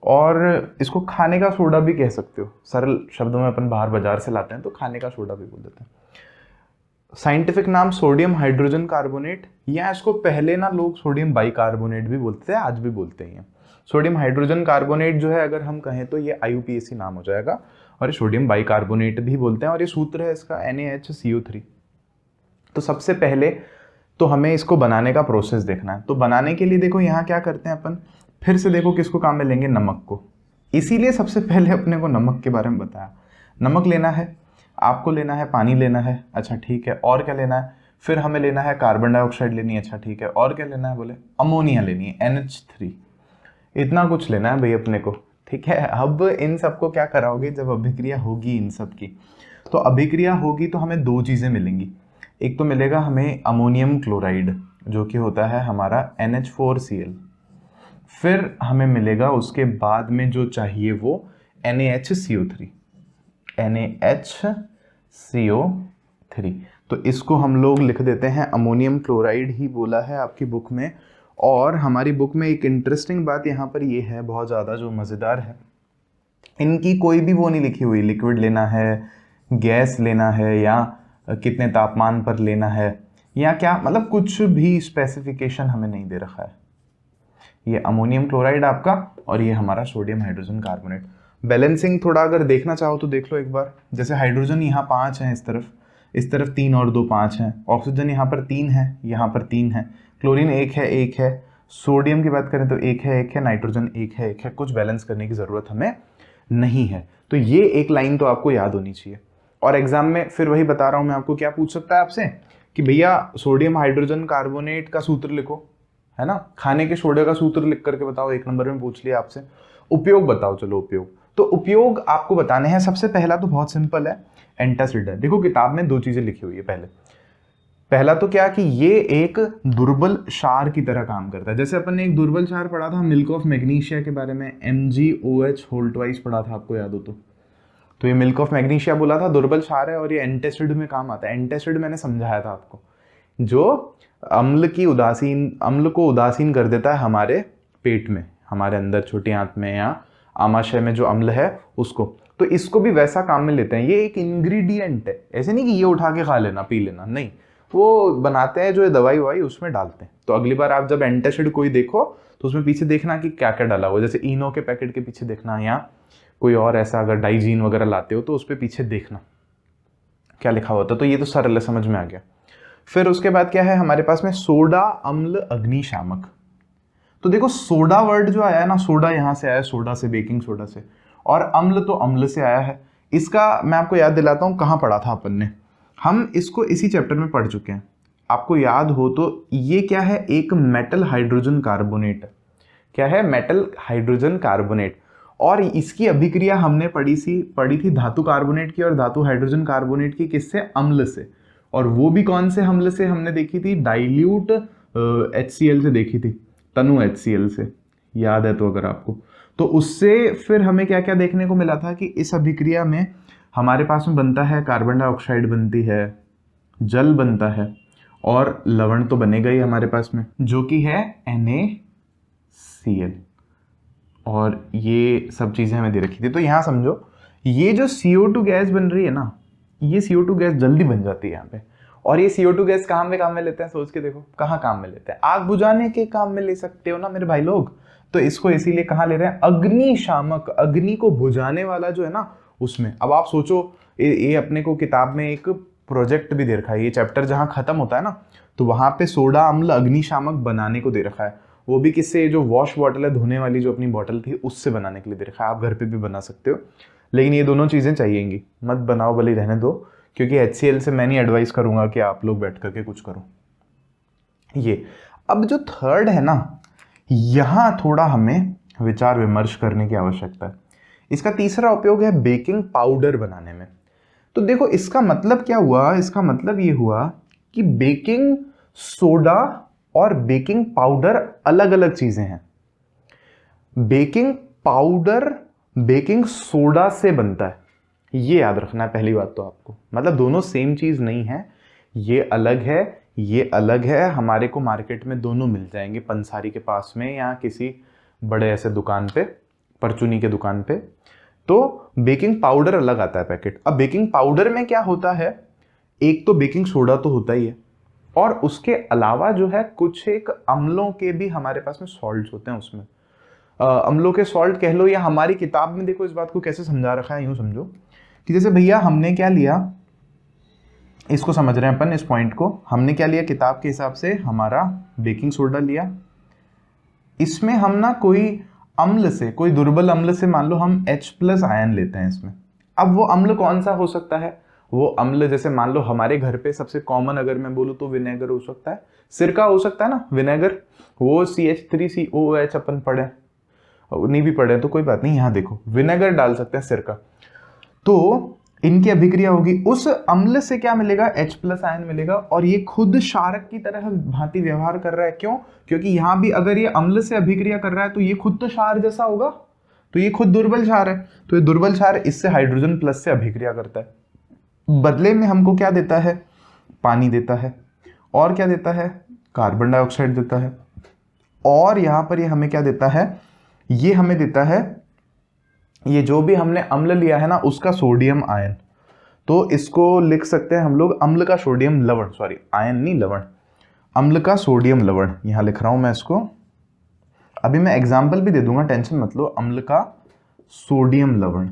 और इसको खाने का सोडा भी कह सकते हो। सरल शब्दों में अपन बाहर बाजार से लाते हैं तो खाने का सोडा भी बोल देते हैं। साइंटिफिक नाम सोडियम हाइड्रोजन कार्बोनेट, या इसको पहले ना लोग सोडियम बाइकार्बोनेट भी बोलते थे, आज भी बोलते हैं। सोडियम हाइड्रोजन कार्बोनेट जो है अगर हम कहें तो ये IUPAC नाम हो जाएगा, और ये सोडियम बाइकार्बोनेट भी बोलते हैं। और ये सूत्र है इसका NaHCO3। तो सबसे पहले तो हमें इसको बनाने का प्रोसेस देखना है। तो बनाने के लिए देखो यहाँ क्या करते हैं अपन, फिर से देखो किसको काम में लेंगे, नमक को। इसीलिए सबसे पहले अपने को नमक के बारे में बताया। नमक लेना है, आपको लेना है, पानी लेना है, अच्छा ठीक है, और क्या लेना है, फिर हमें लेना है कार्बन डाइऑक्साइड लेनी है, अच्छा ठीक है, और क्या लेना है बोले, अमोनिया लेनी है NH3, इतना कुछ लेना है भाई अपने को, ठीक है। अब इन सबको क्या कराओगे जब अभिक्रिया होगी इन सब की, तो अभिक्रिया होगी तो हमें दो चीज़ें मिलेंगी। एक तो मिलेगा हमें अमोनियम क्लोराइड जो कि होता है हमारा NH4Cl, फिर हमें मिलेगा उसके बाद में जो चाहिए वो NaHCO3, NaHCO3। तो इसको हम लोग लिख देते हैं, अमोनियम क्लोराइड ही बोला है आपकी बुक में। और हमारी बुक में एक इंटरेस्टिंग बात यहाँ पर ये है बहुत ज़्यादा जो मज़ेदार है, इनकी कोई भी वो नहीं लिखी हुई, लिक्विड लेना है, गैस लेना है, या कितने तापमान पर लेना है, या क्या, मतलब कुछ भी स्पेसिफिकेशन हमें नहीं दे रखा है। ये अमोनियम क्लोराइड आपका और ये हमारा सोडियम हाइड्रोजन कार्बोनेट। बैलेंसिंग थोड़ा अगर देखना चाहो तो देख लो एक बार, जैसे हाइड्रोजन यहाँ 5 हैं, इस तरफ 3 और 2 5 हैं, ऑक्सीजन यहाँ पर 3 है, यहाँ पर 3 है, क्लोरीन 1 है, सोडियम की बात करें तो 1 है, नाइट्रोजन 1 है, कुछ बैलेंस करने की ज़रूरत हमें नहीं है। तो ये एक लाइन तो आपको याद होनी चाहिए। और एग्जाम में फिर वही बता रहा हूँ मैं आपको, क्या पूछ सकता है आपसे कि भैया सोडियम हाइड्रोजन कार्बोनेट का सूत्र लिखो, है ना, खाने के सोडे का सूत्र लिख करके बताओ, 1 नंबर में पूछ लिया आपसे। उपयोग बताओ, चलो उपयोग, तो उपयोग आपको बताने हैं। सबसे पहला तो बहुत सिंपल है, एंटासिड है। देखो किताब में 2 चीजें लिखी हुई है, पहला तो क्या कि ये एक दुर्बल क्षार की तरह काम करता है। जैसे अपन ने एक दुर्बल क्षार पढ़ा था मिल्क ऑफ मैग्नीशिया के बारे में, MgOH पढ़ा था, आपको याद हो तो ये मिल्क ऑफ मैग्नीशिया बोला था दुर्बल क्षार है और ये एंटासिड में काम आता है। एंटासिड मैंने समझाया था आपको, जो अम्ल को उदासीन कर देता है हमारे पेट में, हमारे अंदर छोटी आंत में या आमाशय में जो अम्ल है उसको, तो इसको भी वैसा काम में लेते हैं। ये एक इंग्रेडिएंट है, ऐसे नहीं कि ये उठा के खा लेना पी लेना, नहीं, वो बनाते हैं जो दवाई ववाई उसमें डालते हैं। तो अगली बार आप जब एंटासिड कोई देखो तो उसमें पीछे देखना कि क्या क्या डाला हुआ, जैसे इनो के पैकेट के पीछे देखना, या कोई और ऐसा अगर डाइजीन वगैरह लाते हो तो उस पर पीछे देखना क्या लिखा होता है। तो ये तो सरल समझ में आ गया। फिर उसके बाद क्या है हमारे पास में, सोडा अम्ल अग्निशामक। तो देखो सोडा वर्ड जो आया है ना, सोडा यहां से आया, सोडा से, बेकिंग सोडा से, और अम्ल तो अम्ल से आया है। इसका मैं आपको याद दिलाता हूं, कहां पढ़ा था अपन ने, हम इसको इसी चैप्टर में पढ़ चुके हैं। आपको याद हो तो ये क्या है, एक मेटल हाइड्रोजन कार्बोनेट। क्या है, मेटल हाइड्रोजन कार्बोनेट। और इसकी अभिक्रिया हमने पढ़ी थी धातु कार्बोनेट की और धातु हाइड्रोजन कार्बोनेट की, किससे, अम्ल से। और वो भी कौन से अम्ल से हमने देखी थी, डाइल्यूट HCl से देखी थी, तनु HCl से, याद है तो अगर आपको। तो उससे फिर हमें क्या क्या देखने को मिला था कि इस अभिक्रिया में हमारे पास में बनता है कार्बन डाइऑक्साइड बनती है, जल बनता है, और लवण तो बनेगा ही हमारे पास में, जो कि है NaCl। और ये सब चीजें हमें दे रखी थी। तो यहां समझो, ये जो CO2 गैस बन रही है ना, ये CO2 गैस जल्दी बन जाती है यहाँ पे। और ये CO2 गैस कहाँ में काम में लेते हैं, सोच के देखो कहाँ काम में लेते हैं, आग बुझाने के काम में ले सकते हो ना मेरे भाई लोग। तो इसको इसीलिए कहाँ ले रहे हैं, अग्निशामक, अग्नि को बुझाने वाला जो है ना उसमें। अब आप सोचो, ये अपने को किताब में एक प्रोजेक्ट भी दे रखा है, ये चैप्टर जहाँ खत्म होता है ना, तो वहां पे सोडा अम्ल अग्निशामक बनाने को दे रखा है। वो भी किससे, जो वॉश बॉटल है, धोने वाली जो अपनी बॉटल थी, उससे बनाने के लिए दे रखा है। आप घर पे भी बना सकते हो, लेकिन ये दोनों चीजें चाहिएंगी, मत बनाओ भले रहने दो, क्योंकि HCl से मैं नहीं एडवाइस करूंगा कि आप लोग बैठ करके कुछ करो ये। अब जो थर्ड है ना, यहां थोड़ा हमें विचार विमर्श करने की आवश्यकता है। इसका तीसरा उपयोग है बेकिंग पाउडर बनाने में। तो देखो इसका मतलब क्या हुआ, इसका मतलब ये हुआ कि बेकिंग सोडा और बेकिंग पाउडर अलग अलग चीजें हैं। बेकिंग पाउडर बेकिंग सोडा से बनता है, ये याद रखना है पहली बात तो आपको, मतलब दोनों सेम चीज नहीं है, ये अलग है, ये अलग है। हमारे को मार्केट में दोनों मिल जाएंगे, पंसारी के पास में या किसी बड़े ऐसे दुकान पे, परचूनी के दुकान पे। तो बेकिंग पाउडर अलग आता है पैकेट। अब बेकिंग पाउडर में क्या होता है, एक तो बेकिंग सोडा तो होता ही है, और उसके अलावा जो है कुछ एक अम्लों के भी हमारे पास में सॉल्ट्स होते हैं उसमें। अम्लों के सॉल्ट कह लो, या हमारी किताब में देखो इस बात को कैसे समझा रखा है, यूं समझो कि जैसे भैया हमने क्या लिया, इसको समझ रहे हैं अपन, इस पॉइंट को हमने क्या लिया, किताब के हिसाब से हमारा बेकिंग सोडा लिया, इसमें हम ना कोई अम्ल से, कोई दुर्बल अम्ल से, मान लो हम H+ आयन लेते हैं इसमें। अब वो अम्ल कौन सा हो सकता है, वो अम्ल, जैसे मान लो हमारे घर पे सबसे कॉमन अगर मैं बोलूँ तो विनेगर हो सकता है, सिरका हो सकता है ना, विनेगर, वो CH3COOH अपन पढ़े, नहीं भी पढ़े तो कोई बात नहीं, यहाँ देखो विनेगर डाल सकते हैं, सिरका, तो इनकी अभिक्रिया होगी, उस अम्ल से क्या मिलेगा, H+ आयन मिलेगा, और ये खुद क्षारक की तरह भांति व्यवहार कर रहा है। क्यों? क्योंकि यहां भी अगर ये अम्ल से अभिक्रिया कर रहा है तो ये खुद तो क्षार जैसा होगा, तो ये खुद दुर्बल क्षार है, तो ये दुर्बल क्षार इससे हाइड्रोजन+ से अभिक्रिया करता है, बदले में हमको क्या देता है, पानी देता है, और क्या देता है, कार्बन डाइऑक्साइड देता है, और यहां पर ये हमें क्या देता है, ये हमें देता है, ये जो भी हमने अम्ल लिया है ना उसका सोडियम आयन, तो इसको लिख सकते हैं हम लोग अम्ल का सोडियम लवण, सॉरी आयन नहीं लवण, अम्ल का सोडियम लवण, यहां लिख रहा हूं मैं इसको, अभी मैं एग्जाम्पल भी दे दूंगा, टेंशन मत लो, अम्ल का सोडियम लवण,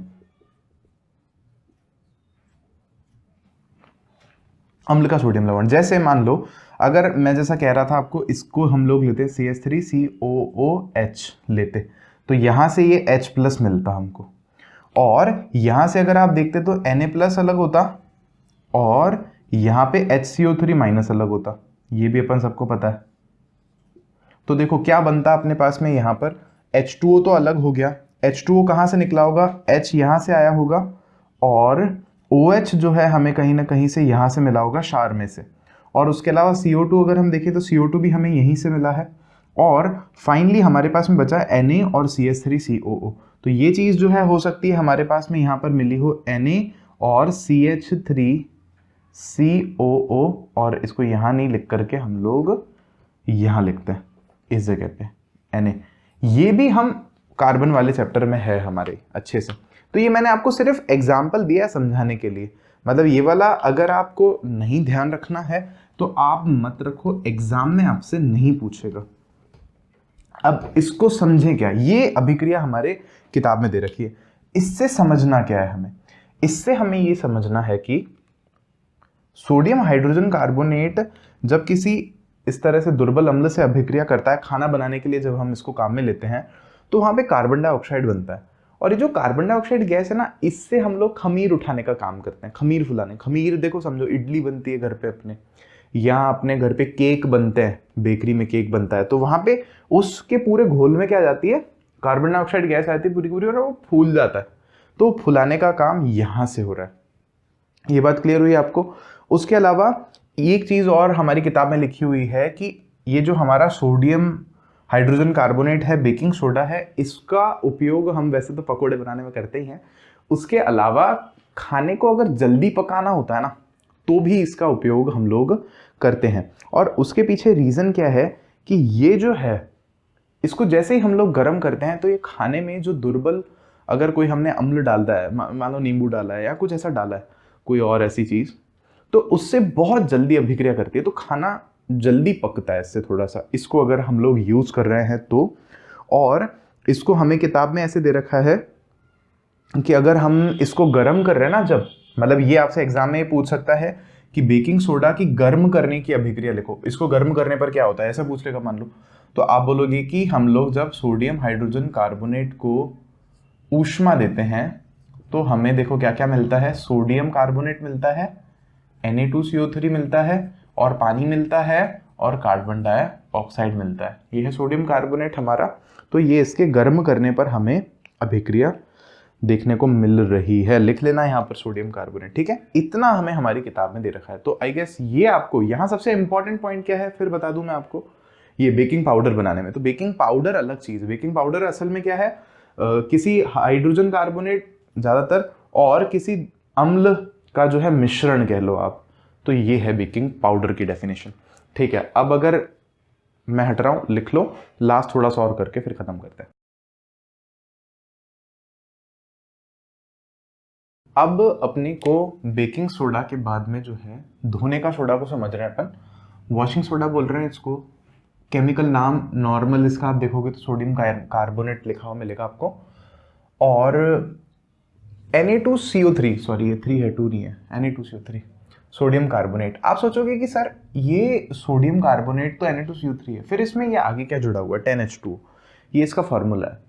अम्ल का सोडियम लवण, जैसे मान लो अगर मैं जैसा कह रहा था आपको, इसको हम लोग लेते CH3COOH लेते, तो यहां से ये H+ मिलता हमको, और यहां से अगर आप देखते तो Na+ अलग होता, और यहां पे HCO3- अलग होता, ये भी अपन सबको पता है। तो देखो क्या बनता अपने पास में, यहां पर H2O तो अलग हो गया, H2O कहां से निकला होगा, H यहां से आया होगा, और OH जो है हमें कहीं ना कहीं से यहां से मिला होगा क्षार में से, और उसके अलावा CO2 अगर हम देखें तो CO2 भी हमें यहीं से मिला है, और फाइनली हमारे पास में बचा Na और CH3COO, तो ये चीज जो है हो सकती है हमारे पास में यहाँ पर मिली हो Na और CH3COO, और इसको यहाँ नहीं लिख करके हम लोग यहाँ लिखते हैं इस जगह पे Na, ये भी हम कार्बन वाले चैप्टर में है हमारे अच्छे से, तो ये मैंने आपको सिर्फ एग्जाम्पल दिया है समझाने के लिए, मतलब ये वाला अगर आपको नहीं ध्यान रखना है तो आप मत रखो, एग्जाम में आपसे नहीं पूछेगा। अब इसको समझें क्या, ये अभिक्रिया हमारे किताब में दे रखी है, इससे समझना क्या है हमें, इससे हमें ये समझना है कि सोडियम हाइड्रोजन कार्बोनेट जब किसी इस तरह से दुर्बल अम्ल से अभिक्रिया करता है, खाना बनाने के लिए जब हम इसको काम में लेते हैं तो वहां पे कार्बन डाइऑक्साइड बनता है, और ये जो कार्बन डाइऑक्साइड गैस है ना, इससे हम लोग खमीर उठाने का काम करते हैं, खमीर फुलाने, खमीर देखो समझो, इडली बनती है घर पे अपने, या अपने घर पे केक बनते हैं, बेकरी में केक बनता है, तो वहां पे उसके पूरे घोल में क्या जाती है, कार्बन डाइऑक्साइड गैस आती है पूरी पूरी, और वो फूल जाता है, तो फुलाने का काम यहां से हो रहा है, ये बात क्लियर हुई आपको। उसके अलावा एक चीज और हमारी किताब में लिखी हुई है कि ये जो हमारा सोडियम हाइड्रोजन कार्बोनेट है, बेकिंग सोडा है, इसका उपयोग हम वैसे तो पकोड़े बनाने में करते ही हैं, उसके अलावा खाने को अगर जल्दी पकाना होता है ना तो भी इसका उपयोग हम लोग करते हैं, और उसके पीछे रीजन क्या है कि ये जो है इसको जैसे ही हम लोग गर्म करते हैं तो ये खाने में जो दुर्बल, अगर कोई हमने अम्ल डालता है, मान लो नींबू डाला है या कुछ ऐसा डाला है, कोई और ऐसी चीज, तो उससे बहुत जल्दी अभिक्रिया करती है, तो खाना जल्दी पकता है इससे थोड़ा सा, इसको अगर हम लोग यूज कर रहे हैं तो, और इसको हमें किताब में ऐसे दे रखा है कि अगर हम इसको गर्म कर रहे हैं ना, जब मतलब ये आपसे एग्जाम में पूछ सकता है कि बेकिंग सोडा की गर्म करने की अभिक्रिया लिखो, इसको गर्म करने पर क्या होता है, ऐसा पूछ लेगा मान लो, तो आप बोलोगे कि हम लोग जब सोडियम हाइड्रोजन कार्बोनेट को ऊष्मा देते हैं तो हमें देखो क्या क्या मिलता है, सोडियम कार्बोनेट मिलता है, Na2CO3 मिलता है, और पानी मिलता है, और कार्बन डाइऑक्साइड मिलता है, ये है सोडियम कार्बोनेट हमारा, तो ये इसके गर्म करने पर हमें अभिक्रिया देखने को मिल रही है, लिख लेना यहाँ पर सोडियम कार्बोनेट, ठीक है, इतना हमें हमारी किताब में दे रखा है। तो आई गेस ये आपको यहाँ सबसे इंपॉर्टेंट पॉइंट क्या है फिर बता दूं मैं आपको, ये बेकिंग पाउडर बनाने में, तो बेकिंग पाउडर अलग चीज, बेकिंग पाउडर असल में क्या है, किसी हाइड्रोजन कार्बोनेट ज्यादातर और किसी अम्ल का जो है मिश्रण कह लो आप, तो ये है बेकिंग पाउडर की डेफिनेशन, ठीक है। अब अगर मैं हट रहा हूं, लिख लो, लास्ट थोड़ा सा और करके फिर खत्म करते हैं। अब अपने को बेकिंग सोडा के बाद में जो है धोने का सोडा को समझ रहे हैं अपन, वॉशिंग सोडा बोल रहे हैं इसको, केमिकल नाम नॉर्मल इसका आप देखोगे तो सोडियम कार्बोनेट लिखा हुआ मिलेगा आपको, और Na2CO3, सॉरी ये 3 है 2 नहीं है, Na2CO3 सोडियम कार्बोनेट। आप सोचोगे कि सर ये सोडियम कार्बोनेट तो Na2CO3 है, फिर इसमें ये आगे क्या जुड़ा हुआ है, 10H2, ये इसका फॉर्मूला है।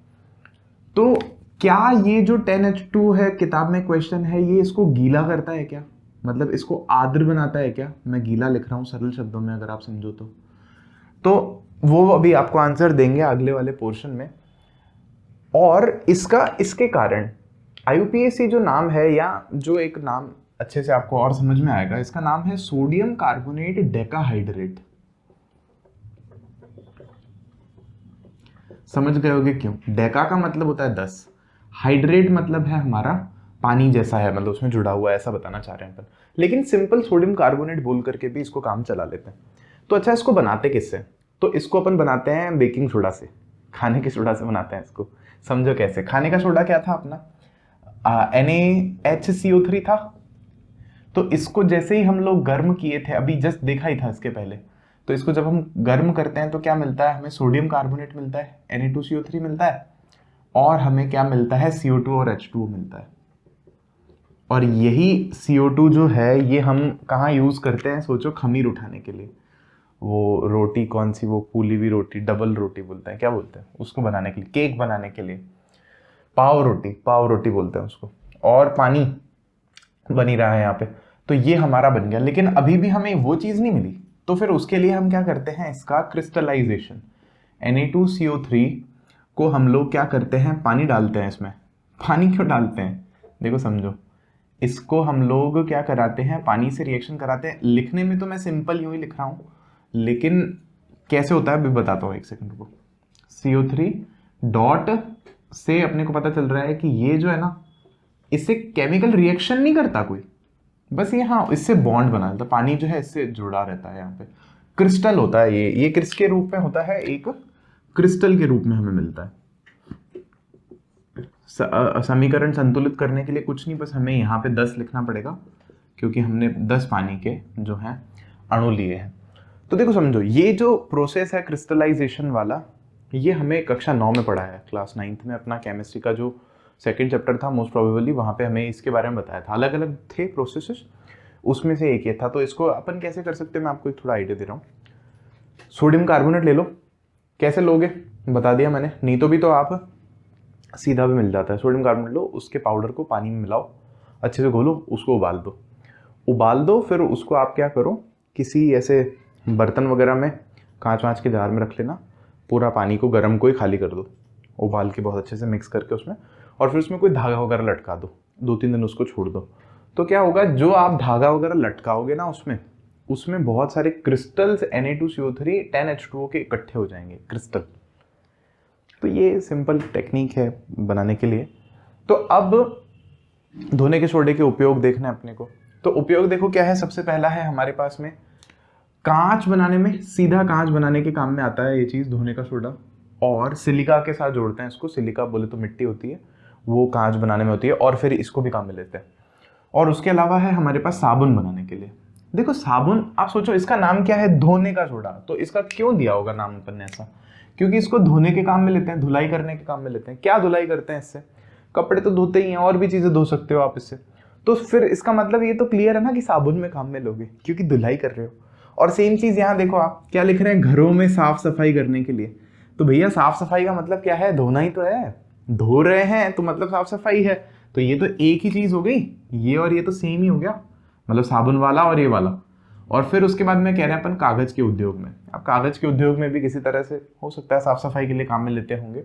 तो क्या ये जो 10H2 है, किताब में क्वेश्चन है, ये इसको गीला करता है क्या? मतलब इसको आर्द्र बनाता है क्या? मैं गीला लिख रहा हूँ सरल शब्दों में, अगर आप समझो तो वो अभी आपको आंसर देंगे अगले वाले पोर्शन में। और इसके कारण IUPAC जो नाम है, या जो एक नाम अच्छे से आपको और समझ में आएगा, इसका नाम है सोडियम कार्बोनेट डेकाहाइड्रेट। समझ गए होगे क्यों? डेका का मतलब होता है 10, हाइड्रेट मतलब है हमारा पानी जैसा है, मतलब उसमें जुड़ा हुआ है, ऐसा बताना चाह रहे हैं अपन। लेकिन सिंपल सोडियम कार्बोनेट बोल करके भी इसको काम चला लेते हैं। तो अच्छा, इसको बनाते किससे? तो इसको अपन बनाते हैं बेकिंग सोडा से, खाने के सोडा से बनाते हैं इसको। समझो कैसे। खाने का सोडा क्या था अपना? NaHCO3 था। तो इसको जैसे ही हम लोग गर्म किए थे, अभी जस्ट देखा ही था इसके पहले, तो इसको जब हम गर्म करते हैं तो क्या मिलता है हमें? सोडियम कार्बोनेट मिलता है, Na2CO3 मिलता है, और हमें क्या मिलता है? CO2 और H2O मिलता है। और यही CO2 जो है ये हम कहाँ यूज करते हैं? सोचो, खमीर उठाने के लिए। वो रोटी कौन सी, वो फूली हुई रोटी, डबल रोटी बोलते हैं, क्या बोलते हैं उसको बनाने के लिए? केक बनाने के लिए पाव रोटी बोलते हैं उसको। और पानी बन ही रहा है यहाँ पे, तो ये हमारा बन गया। लेकिन अभी भी हमें वो चीज नहीं मिली, तो फिर उसके लिए हम क्या करते हैं? इसका क्रिस्टलाइजेशन। Na2CO3 को हम लोग क्या करते हैं? पानी डालते हैं इसमें। पानी क्यों डालते हैं? देखो समझो, इसको हम लोग क्या कराते हैं? पानी से रिएक्शन कराते हैं। लिखने में तो मैं सिंपल यूं ही लिख रहा हूं, लेकिन कैसे होता है अभी बताता हूँ, एक सेकंड को। CO3 डॉट से अपने को पता चल रहा है कि ये जो है ना, इससे केमिकल रिएक्शन नहीं करता कोई, बस ये हाँ इससे बॉन्ड बना देता। पानी जो है इससे जुड़ा रहता है, यहाँ पे क्रिस्टल होता है। ये किसके रूप में होता है? एक क्रिस्टल के रूप में हमें मिलता है। समीकरण संतुलित करने के लिए कुछ नहीं, बस हमें यहाँ पे 10 लिखना पड़ेगा, क्योंकि हमने 10 पानी के जो हैं अणु लिए हैं। तो देखो समझो, ये जो प्रोसेस है क्रिस्टलाइजेशन वाला, ये हमें कक्षा 9 में पढ़ा है, क्लास 9th में अपना केमिस्ट्री का जो सेकंड चैप्टर था मोस्ट प्रोबेबली, वहाँ पे हमें इसके बारे में बताया था। अलग अलग थे प्रोसेसेस, उसमें से एक ये था। तो इसको अपन कैसे कर सकते हैं, मैं आपको एक थोड़ा आइडिया दे रहा हूँ। सोडियम कार्बोनेट ले लो। कैसे लोगे बता दिया मैंने, नहीं तो भी तो आप सीधा भी मिल जाता है। सोडियम कार्बोनेट लो, उसके पाउडर को पानी में मिलाओ, अच्छे से घोलो, उसको उबाल दो। फिर उसको आप क्या करो, किसी ऐसे बर्तन वगैरह में, कांच वाँच के जार में रख लेना। पूरा पानी को गर्म को ही खाली कर दो, उबाल के बहुत अच्छे से मिक्स करके उसमें, और फिर उसमें कोई धागा वगैरह लटका दो। 2-3 दिन उसको छोड़ दो। तो क्या होगा, जो आप धागा वगैरह लटकाओगे ना उसमें बहुत सारे क्रिस्टल्स Na2CO3 10H2O के इकट्ठे हो जाएंगे, क्रिस्टल। तो ये सिंपल टेक्निक है बनाने के लिए। तो अब धोने के सोडे के उपयोग देखना है अपने को। तो उपयोग देखो क्या है। सबसे पहला है हमारे पास में कांच बनाने में, सीधा कांच बनाने के काम में आता है ये चीज़, धोने का सोडा। और सिलिका के साथ जोड़ते हैं इसको। सिलिका बोले तो मिट्टी होती है, वो कांच बनाने में होती है, और फिर इसको भी काम में लेते हैं। और उसके अलावा है हमारे पास साबुन बनाने के लिए। देखो साबुन, आप सोचो इसका नाम क्या है? धोने का सोडा। तो इसका क्यों दिया होगा नाम अपन ने ऐसा? क्योंकि इसको धोने के काम में लेते हैं, धुलाई करने के काम में लेते हैं। क्या धुलाई करते हैं इससे? कपड़े तो धोते ही हैं, और भी चीजें धो सकते हो आप इससे। तो फिर इसका मतलब ये तो क्लियर है ना कि साबुन में काम में लोगे, क्योंकि धुलाई कर रहे हो। और सेम चीज यहाँ देखो, आप क्या लिख रहे हैं? घरों में साफ सफाई करने के लिए। तो भैया साफ सफाई का मतलब क्या है? धोना ही तो है। धो रहे हैं तो मतलब साफ सफाई है। तो ये तो एक ही चीज हो गई, ये और ये तो सेम ही हो गया, मतलब साबुन वाला और ये वाला। और फिर उसके बाद में कह रहे हैं अपन कागज के उद्योग में। अब कागज के उद्योग में भी किसी तरह से हो सकता है साफ सफाई के लिए काम में लेते होंगे।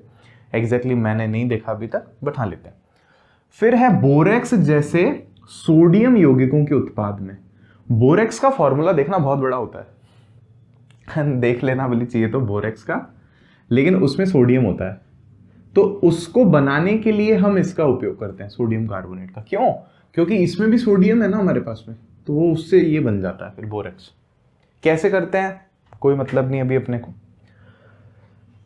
एग्जैक्टली मैंने नहीं देखा अभी तक, बट हाँ लेते हैं। फिर है बोरेक्स जैसे सोडियम यौगिकों के उत्पाद में। बोरेक्स का फॉर्मूला देखना बहुत बड़ा होता है देख लेना बोली चाहिए तो बोरेक्स का, लेकिन उसमें सोडियम होता है। तो उसको बनाने के लिए हम इसका उपयोग करते हैं, सोडियम कार्बोनेट का। क्यों? क्योंकि इसमें भी सोडियम है ना हमारे पास में, तो वो उससे ये बन जाता है फिर बोरेक्स। कैसे करते हैं कोई मतलब नहीं अभी अपने को।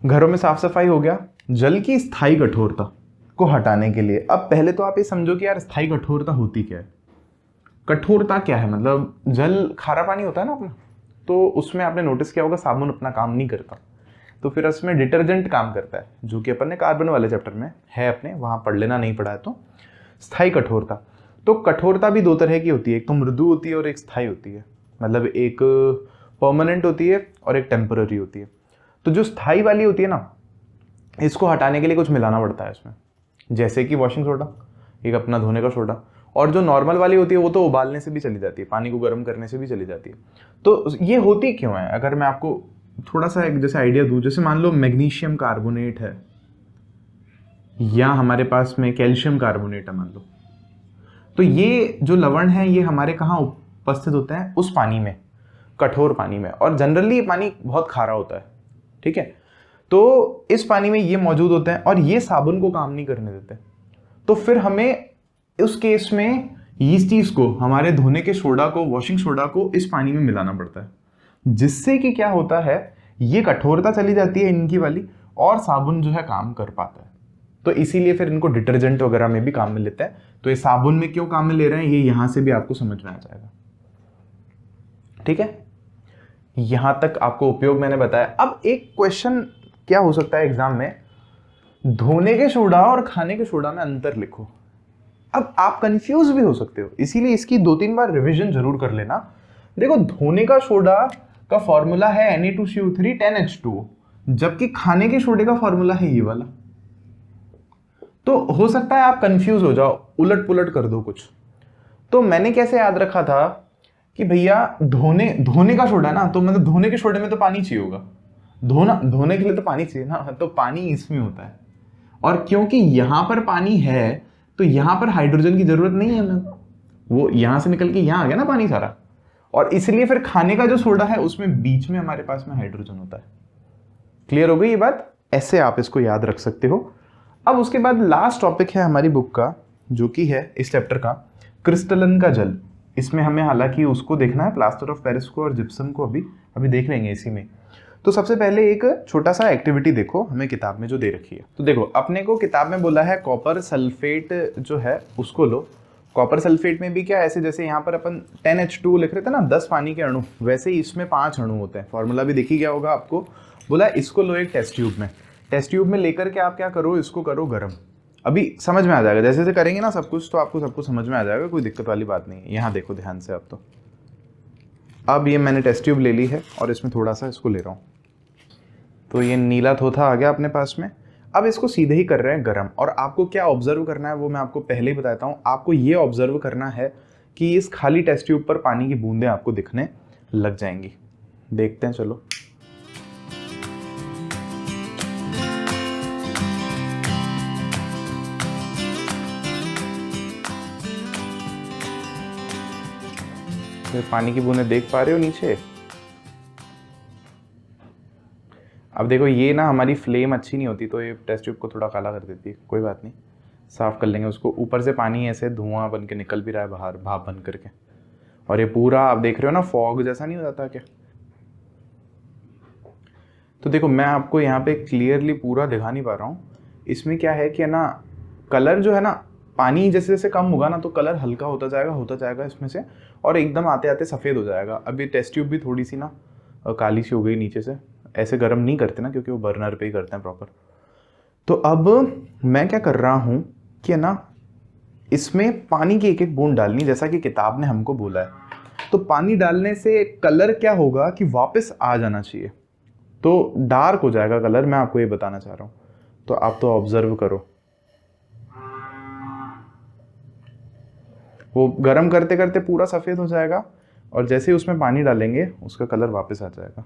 घरों में साफ सफाई हो गया। जल की स्थायी कठोरता को हटाने के लिए, अब पहले तो आप ये समझो कि यार स्थायी कठोरता होती क्या है। कठोरता क्या है? मतलब जल खारा पानी होता है ना अपना, तो उसमें आपने नोटिस किया होगा साबुन अपना काम नहीं करता, तो फिर उसमें डिटर्जेंट काम करता है, जो कि अपन ने कार्बन वाले चैप्टर में है अपने, वहां पढ़ लेना, नहीं पढ़ा है तो। स्थायी कठोरता, तो कठोरता भी 2 तरह की होती है, एक तो मृदु होती है और एक स्थायी होती है। मतलब एक परमानेंट होती है और एक टेम्पररी होती है। तो जो स्थायी वाली होती है ना, इसको हटाने के लिए कुछ मिलाना पड़ता है इसमें, जैसे कि वॉशिंग सोडा, एक अपना धोने का सोडा, और जो नॉर्मल वाली होती है वो तो उबालने से भी चली जाती है, पानी को गर्म करने से भी चली जाती है। तो ये होती क्यों है? अगर मैं आपको थोड़ा सा एक जैसे आइडिया दूं, जैसे मान लो मैग्नीशियम कार्बोनेट है या हमारे पास में कैल्शियम कार्बोनेट है मान लो, तो ये जो लवण है ये हमारे कहाँ उपस्थित होते हैं? उस पानी में, कठोर पानी में, और जनरली ये पानी बहुत खारा होता है, ठीक है। तो इस पानी में ये मौजूद होते हैं और ये साबुन को काम नहीं करने देते। तो फिर हमें उस केस में यीस्टीज को, हमारे धोने के सोडा को, वॉशिंग सोडा को इस पानी में मिलाना पड़ता है, जिससे कि क्या होता है, ये कठोरता चली जाती है इनकी वाली और साबुन जो है काम कर पाता है। तो इसीलिए फिर इनको डिटर्जेंट वगैरह में भी काम में लेते हैं। तो ये साबुन में क्यों काम में ले रहे हैं, ये यहां से भी आपको समझ में आ जाएगा, ठीक है। यहां तक आपको उपयोग मैंने बताया। अब एक क्वेश्चन क्या हो सकता है एग्जाम में, धोने के सोडा और खाने के सोडा में अंतर लिखो। अब आप कंफ्यूज भी हो सकते हो, इसीलिए इसकी 2-3 बार रिवीजन जरूर कर लेना। देखो, धोने का सोडा का फॉर्मूला है Na2CO3 10H2O, जबकि खाने के सोडे का फॉर्मूला है ये वाला। तो हो सकता है आप कंफ्यूज हो जाओ, उलट पुलट कर दो कुछ। तो मैंने कैसे याद रखा था कि भैया धोने का सोडा ना, तो मतलब धोने के सोडे में तो पानी चाहिए होगा, धोने के लिए तो पानी चाहिए ना, तो पानी इसमें होता है। और क्योंकि यहां पर पानी है तो यहां पर हाइड्रोजन की जरूरत नहीं है हमें, वो यहां से निकल के यहां आ गया ना पानी सारा, और इसलिए फिर खाने का जो सोडा है उसमें बीच में हमारे पास में हाइड्रोजन होता है। क्लियर हो गई ये बात? ऐसे आप इसको याद रख सकते हो। अब उसके बाद लास्ट टॉपिक है हमारी बुक का, जो कि है इस चैप्टर का, क्रिस्टलन का जल। इसमें हमें हालांकि उसको देखना है, प्लास्टर ऑफ पेरिस को और जिप्सम को अभी देख लेंगे इसी में। तो सबसे पहले एक छोटा सा एक्टिविटी देखो हमें किताब में जो दे रखी है। तो देखो, अपने को किताब में बोला है कॉपर सल्फेट जो है उसको लो। कॉपर सल्फेट में भी क्या, ऐसे जैसे यहाँ पर अपन 10H2 लिख रहे थे ना, 10 पानी के अणु, वैसे ही इसमें 5 अणु होते हैं। फॉर्मूला भी देखी गया होगा आपको। बोला इसको लो एक टेस्ट ट्यूब में, टेस्ट ट्यूब में लेकर के आप क्या करो, इसको करो गर्म। अभी समझ में आ जाएगा, जैसे जैसे करेंगे ना सब कुछ, तो आपको सब कुछ समझ में आ जाएगा, कोई दिक्कत वाली बात नहीं है। यहाँ देखो ध्यान से आप। तो अब ये मैंने टेस्ट ट्यूब ले ली है और इसमें थोड़ा सा इसको ले रहा हूँ। तो ये नीला थोथा आ गया अपने पास में। अब इसको सीधे ही कर रहे हैं गर्म। और आपको क्या ऑब्जर्व करना है वो मैं आपको पहले ही बताता हूँ। आपको ये ऑब्जर्व करना है कि इस खाली टेस्ट ट्यूब पर पानी की बूंदें आपको दिखने लग जाएंगी। देखते हैं, चलो। तो पानी की बूंदें देख पा रहे हो नीचे? अब देखो, ये ना हमारी फ्लेम अच्छी नहीं होती तो ये टेस्ट ट्यूब को थोड़ा काला कर देती है। कोई बात नहीं, साफ कर लेंगे उसको। ऊपर से पानी ऐसे धुआं बन के निकल भी रहा है बाहर, भाप बन करके। और ये पूरा आप देख रहे हो ना, फॉग जैसा नहीं हो जाता क्या? तो देखो, मैं आपको यहाँ पे क्लियरली पूरा दिखा नहीं पा रहा हूँ। इसमें क्या है कि ना, कलर जो है ना, पानी जैसे जैसे कम होगा ना तो कलर हल्का होता जाएगा इसमें से, और एकदम आते आते सफ़ेद हो जाएगा। अभी टेस्ट ट्यूब भी थोड़ी सी ना काली सी हो गई नीचे से। ऐसे गर्म नहीं करते ना, क्योंकि वो बर्नर पे ही करते हैं प्रॉपर। तो अब मैं क्या कर रहा हूँ कि ना, इसमें पानी की एक एक बूंद डालनी, जैसा कि किताब ने हमको बोला है। तो पानी डालने से कलर क्या होगा कि वापस आ जाना चाहिए, तो डार्क हो जाएगा कलर। मैं आपको ये बताना चाह रहा हूँ, तो आप तो ऑब्जर्व करो। वो गर्म करते करते पूरा सफ़ेद हो जाएगा, और जैसे ही उसमें पानी डालेंगे उसका कलर वापस आ जाएगा।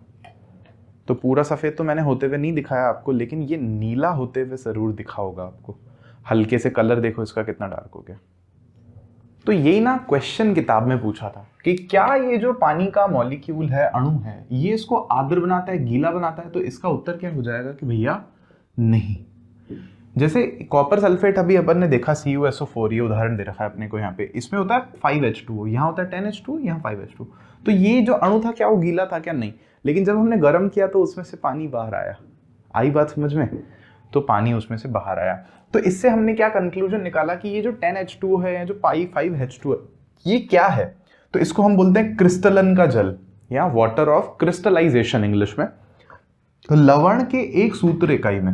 तो पूरा सफ़ेद तो मैंने होते हुए नहीं दिखाया आपको, लेकिन ये नीला होते हुए ज़रूर दिखा होगा आपको। हल्के से कलर देखो इसका कितना डार्क हो गया। तो यही ना क्वेश्चन किताब में पूछा था कि क्या ये जो पानी का मॉलिक्यूल है, अणु है, ये इसको आर्द्र बनाता है, गीला बनाता है? तो इसका उत्तर क्या हो जाएगा कि भैया नहीं। जैसे कॉपर सल्फेट अभी अपन ने देखा, CuSO4, ये उदाहरण दे रखा है अपने को यहाँ पे। इसमें होता है 5H2O, यहाँ होता है 10H2O, यहाँ 5H2O। तो ये जो अणु था, क्या वो गीला था? क्या नहीं। लेकिन जब हमने गर्म किया तो उसमें से पानी बाहर आया। आई बात समझ में? तो पानी उसमें से बाहर आया। तो इससे हमने क्या कंक्लूजन निकाला कि ये जो 10H2O है या जो 5H2O है, ये क्या है? तो इसको हम बोलते हैं क्रिस्टलन का जल, या वाटर ऑफ क्रिस्टलाइजेशन इंग्लिश में। तो लवण के एक सूत्र इकाई में,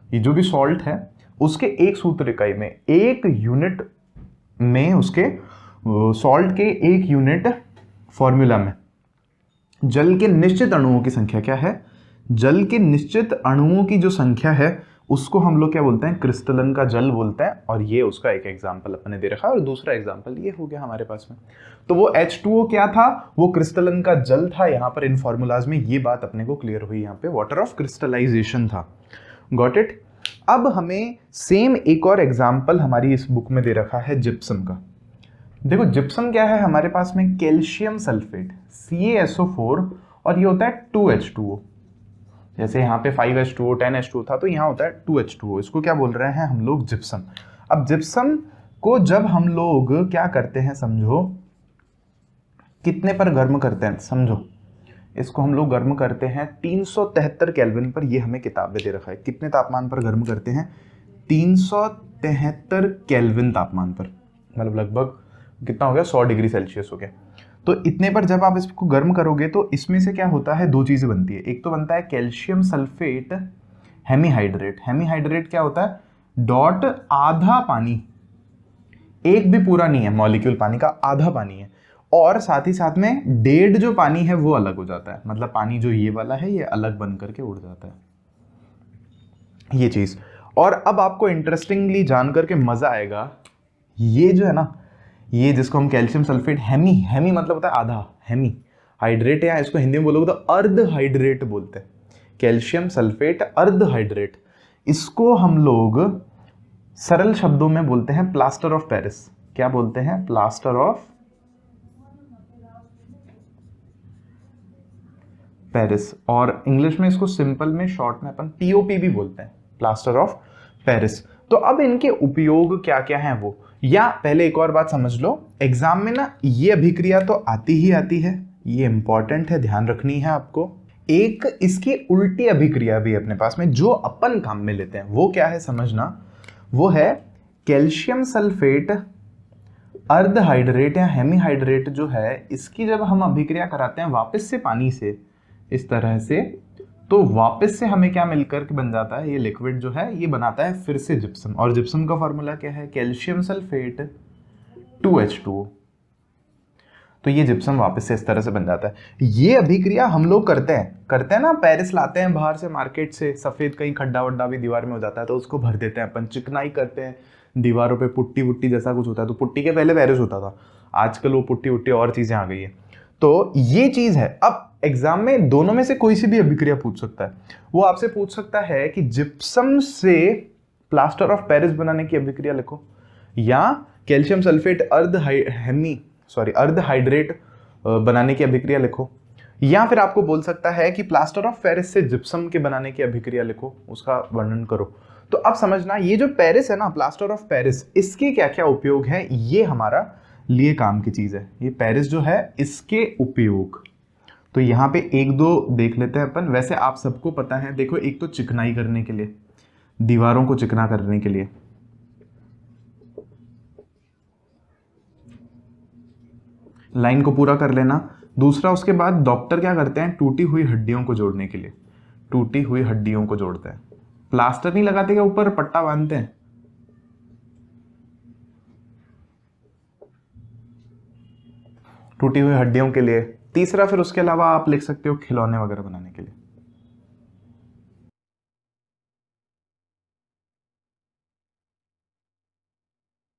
ये जो भी सॉल्ट है उसके एक सूत्र इकाई में, एक यूनिट में, उसके सॉल्ट के एक यूनिट फॉर्मूला में जल के निश्चित अणुओं की संख्या क्या है? जल के निश्चित अणुओं की जो संख्या है उसको हम लोग क्या बोलते हैं, क्रिस्टलन का जल बोलते हैं। और ये उसका एक एग्जाम्पल अपने दे रखा है, और दूसरा एग्जाम्पल ये हो गया हमारे पास में। तो वो H2O क्या था, वो क्रिस्टलन का जल था। यहाँ पर इन फॉर्मूलाज में ये बात अपने को क्लियर हुई, यहाँ पे वाटर ऑफ क्रिस्टलाइजेशन था। Got it. अब हमें सेम एक और एग्जाम्पल हमारी इस बुक में दे रखा है जिप्सम का। देखो जिप्सम क्या है हमारे पास में, कैल्शियम सल्फेट CaSO4, और ये होता है 2H2O। जैसे यहाँ पे 5H2O 10H2O था, तो यहाँ होता है 2H2O। इसको क्या बोल रहे हैं हम लोग, जिप्सम। अब जिप्सम को जब हम लोग क्या करते हैं, समझो कितने पर गर्म करते हैं, समझो इसको हम लोग गर्म करते हैं 373 केल्विन पर। ये हमें किताब में दे रखा है, कितने तापमान पर गर्म करते हैं, 373 केल्विन तापमान पर, मतलब लगभग कितना हो गया, 100 डिग्री सेल्सियस हो गया। तो इतने पर जब आप इसको गर्म करोगे तो इसमें से क्या होता है, दो चीज़ें बनती है। एक तो बनता है कैल्शियम सल्फेट हेमीहाइड्रेट। हेमीहाइड्रेट क्या होता है, डॉट आधा पानी, एक भी पूरा नहीं है मॉलिक्यूल पानी का, आधा पानी है। और साथ ही साथ में डेढ़ जो पानी है वो अलग हो जाता है, मतलब पानी जो ये वाला है ये अलग बन करके उड़ जाता है, ये चीज़। और अब आपको इंटरेस्टिंगली जान करके मज़ा आएगा, ये जो है ना, ये जिसको हम कैल्शियम सल्फेट हेमी मतलब होता है आधा, हेमी हाइड्रेट, या इसको हिंदी में बोलोगे तो अर्ध हाइड्रेट बोलते हैं। कैल्शियम सल्फेट अर्ध हाइड्रेट, इसको हम लोग सरल शब्दों में बोलते हैं प्लास्टर ऑफ पेरिस। क्या बोलते हैं, प्लास्टर ऑफ पेरिस। और इंग्लिश में इसको सिंपल में शॉर्ट में अपन POP भी बोलते हैं, प्लास्टर ऑफ पेरिस। तो अब इनके उपयोग क्या क्या हैं वो, या पहले एक और बात समझ लो, एग्जाम में ना ये अभिक्रिया तो आती ही आती है, ये इंपॉर्टेंट है, ध्यान रखनी है आपको। एक इसकी उल्टी अभिक्रिया भी अपने पास में जो अपन काम में लेते हैं, वो क्या है समझना, वो है कैल्शियम सल्फेट अर्ध हाइड्रेट या हेमीहाइड्रेट जो है, इसकी जब हम अभिक्रिया कराते हैं वापस से पानी से इस तरह से, तो वापस से हमें क्या मिलकर के बन जाता है, ये लिक्विड जो है ये बनाता है फिर से जिप्सम। और जिप्सम का फॉर्मूला क्या है, कैल्शियम सल्फेट 2H2O। तो ये जिप्सम वापस से इस तरह से बन जाता है। ये अभिक्रिया हम लोग करते हैं ना, पेरिस लाते हैं बाहर से मार्केट से, सफ़ेद कहीं खड्डा वड्डा भी दीवार में हो जाता है तो उसको भर देते हैं अपन, चिकनाई करते हैं दीवारों पे, पुट्टी वुट्टी जैसा कुछ होता है। तो पुट्टी के पहले पेरिस होता था, आजकल वो पुट्टी वुट्टी और चीज़ें आ गई है। तो ये चीज़ है। अब एग्जाम में दोनों में से कोई सी भी अभिक्रिया पूछ सकता है। वो आपसे पूछ सकता है कि जिप्सम से प्लास्टर ऑफ पेरिस बनाने की अभिक्रिया लिखो, या कैल्शियम सल्फेट अर्ध हाइड्रेट बनाने की अभिक्रिया लिखो, या फिर आपको बोल सकता है कि प्लास्टर ऑफ पेरिस से जिप्सम के बनाने की अभिक्रिया लिखो, उसका वर्णन करो। तो अब समझना, ये जो पेरिस है ना, प्लास्टर ऑफ पेरिस, इसके क्या क्या उपयोग है, ये हमारा लिए काम की चीज़ है। ये पेरिस जो है इसके उपयोग, तो यहाँ पे एक दो देख लेते हैं अपन। वैसे आप सबको पता है, देखो एक तो चिकनाई करने के लिए, दीवारों को चिकना करने के लिए, लाइन को पूरा कर लेना। दूसरा उसके बाद डॉक्टर क्या करते हैं, टूटी हुई हड्डियों को जोड़ने के लिए, टूटी हुई हड्डियों को जोड़ते हैं। प्लास्टर नहीं लगाते क्या, ऊपर पट्टा बांधते हैं, टूटी हुई हड्डियों के लिए। तीसरा फिर उसके अलावा आप लिख सकते हो खिलौने वगैरह बनाने के लिए।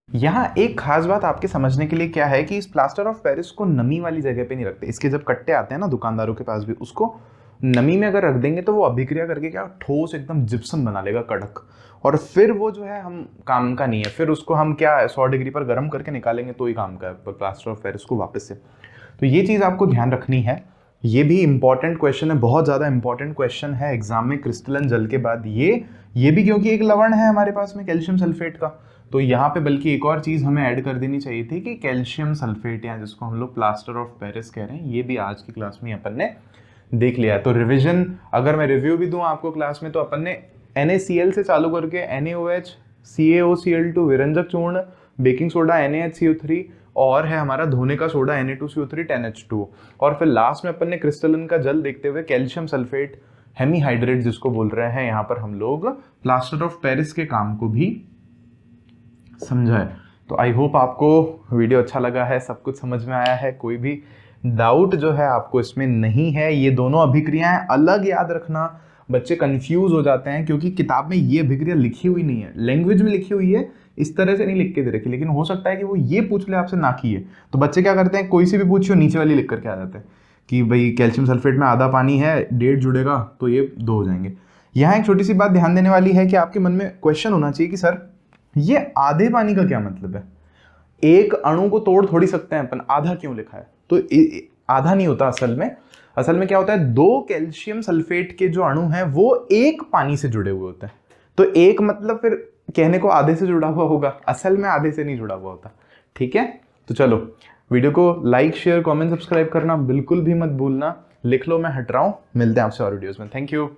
यहाँ एक खास बात आपके समझने के लिए क्या है कि इस प्लास्टर ऑफ पेरिस को नमी वाली जगह पे नहीं रखते। इसके जब कट्टे आते हैं ना दुकानदारों के पास भी, उसको नमी में अगर रख देंगे तो वो अभिक्रिया करके क्या ठोस एकदम जिप्सम बना लेगा, कड़क। और फिर वो जो है हम काम का नहीं है, फिर उसको हम क्या 100 डिग्री पर गर्म करके निकालेंगे तो ही काम का है प्लास्टर ऑफ पेरिस को वापस से। तो ये चीज़ आपको ध्यान रखनी है। ये भी इंपॉर्टेंट क्वेश्चन है, बहुत ज़्यादा इंपॉर्टेंट क्वेश्चन है एग्जाम में, क्रिस्टलन जल के बाद ये भी क्योंकि एक लवण है हमारे पास में कैल्शियम सल्फेट का। तो यहाँ पे बल्कि एक और चीज़ हमें ऐड कर देनी चाहिए थी कि कैल्शियम सल्फेट, या जिसको हम लोग प्लास्टर ऑफ पेरिस कह रहे हैं, ये भी आज की क्लास में अपन ने देख लिया है। तो रिविजन अगर मैं रिव्यू भी दूँ आपको क्लास में, तो अपन ने NaCl से चालू करके NaOH, CaOCl2, विरंजक चूर्ण, बेकिंग सोडा NaHCO3, और है हमारा धोने का सोडा Na2CO3 10H2, और फिर लास्ट में अपन ने क्रिस्टलन का जल देखते हुए कैल्शियम सल्फेट हेमीहाइड्रेट जिसको बोल रहे हैं यहाँ पर हम लोग, प्लास्टर ऑफ पेरिस के काम को भी समझा है। तो आई होप आपको वीडियो अच्छा लगा है, सब कुछ समझ में आया है, कोई भी डाउट जो है आपको इसमें नहीं है। ये दोनों अभिक्रियाएं अलग याद रखना, बच्चे कंफ्यूज हो जाते हैं क्योंकि किताब में ये अभिक्रिया लिखी हुई नहीं है, लैंग्वेज में लिखी हुई है, इस तरह से नहीं लिख के दे रखी, लेकिन हो सकता है कि वो ये पूछ ले आपसे ना की है। तो बच्चे क्या करते हैं, कोई सी भी पूछियो नीचे वाली लिख करके आ जाते हैं कि भाई कैल्शियम सल्फेट में आधा पानी है, 1.5 जुड़ेगा तो ये 2 हो जाएंगे। यहाँ एक छोटी सी बात ध्यान देने वाली है कि आपके मन में क्वेश्चन होना चाहिए कि सर ये आधे पानी का क्या मतलब है, एक अणु को तोड़ थोड़ी सकते हैं अपन, आधा क्यों लिखा है? तो आधा नहीं होता असल में क्या होता है, 2 कैल्शियम सल्फेट के जो अणु हैं वो एक पानी से जुड़े हुए होते हैं। तो एक मतलब फिर कहने को आधे से जुड़ा हुआ होगा, असल में आधे से नहीं जुड़ा हुआ होता। ठीक है, तो चलो वीडियो को लाइक शेयर कमेंट सब्सक्राइब करना बिल्कुल भी मत भूलना। लिख लो, मैं हट रहा हूं, मिलते हैं आपसे और वीडियोस में। Thank you.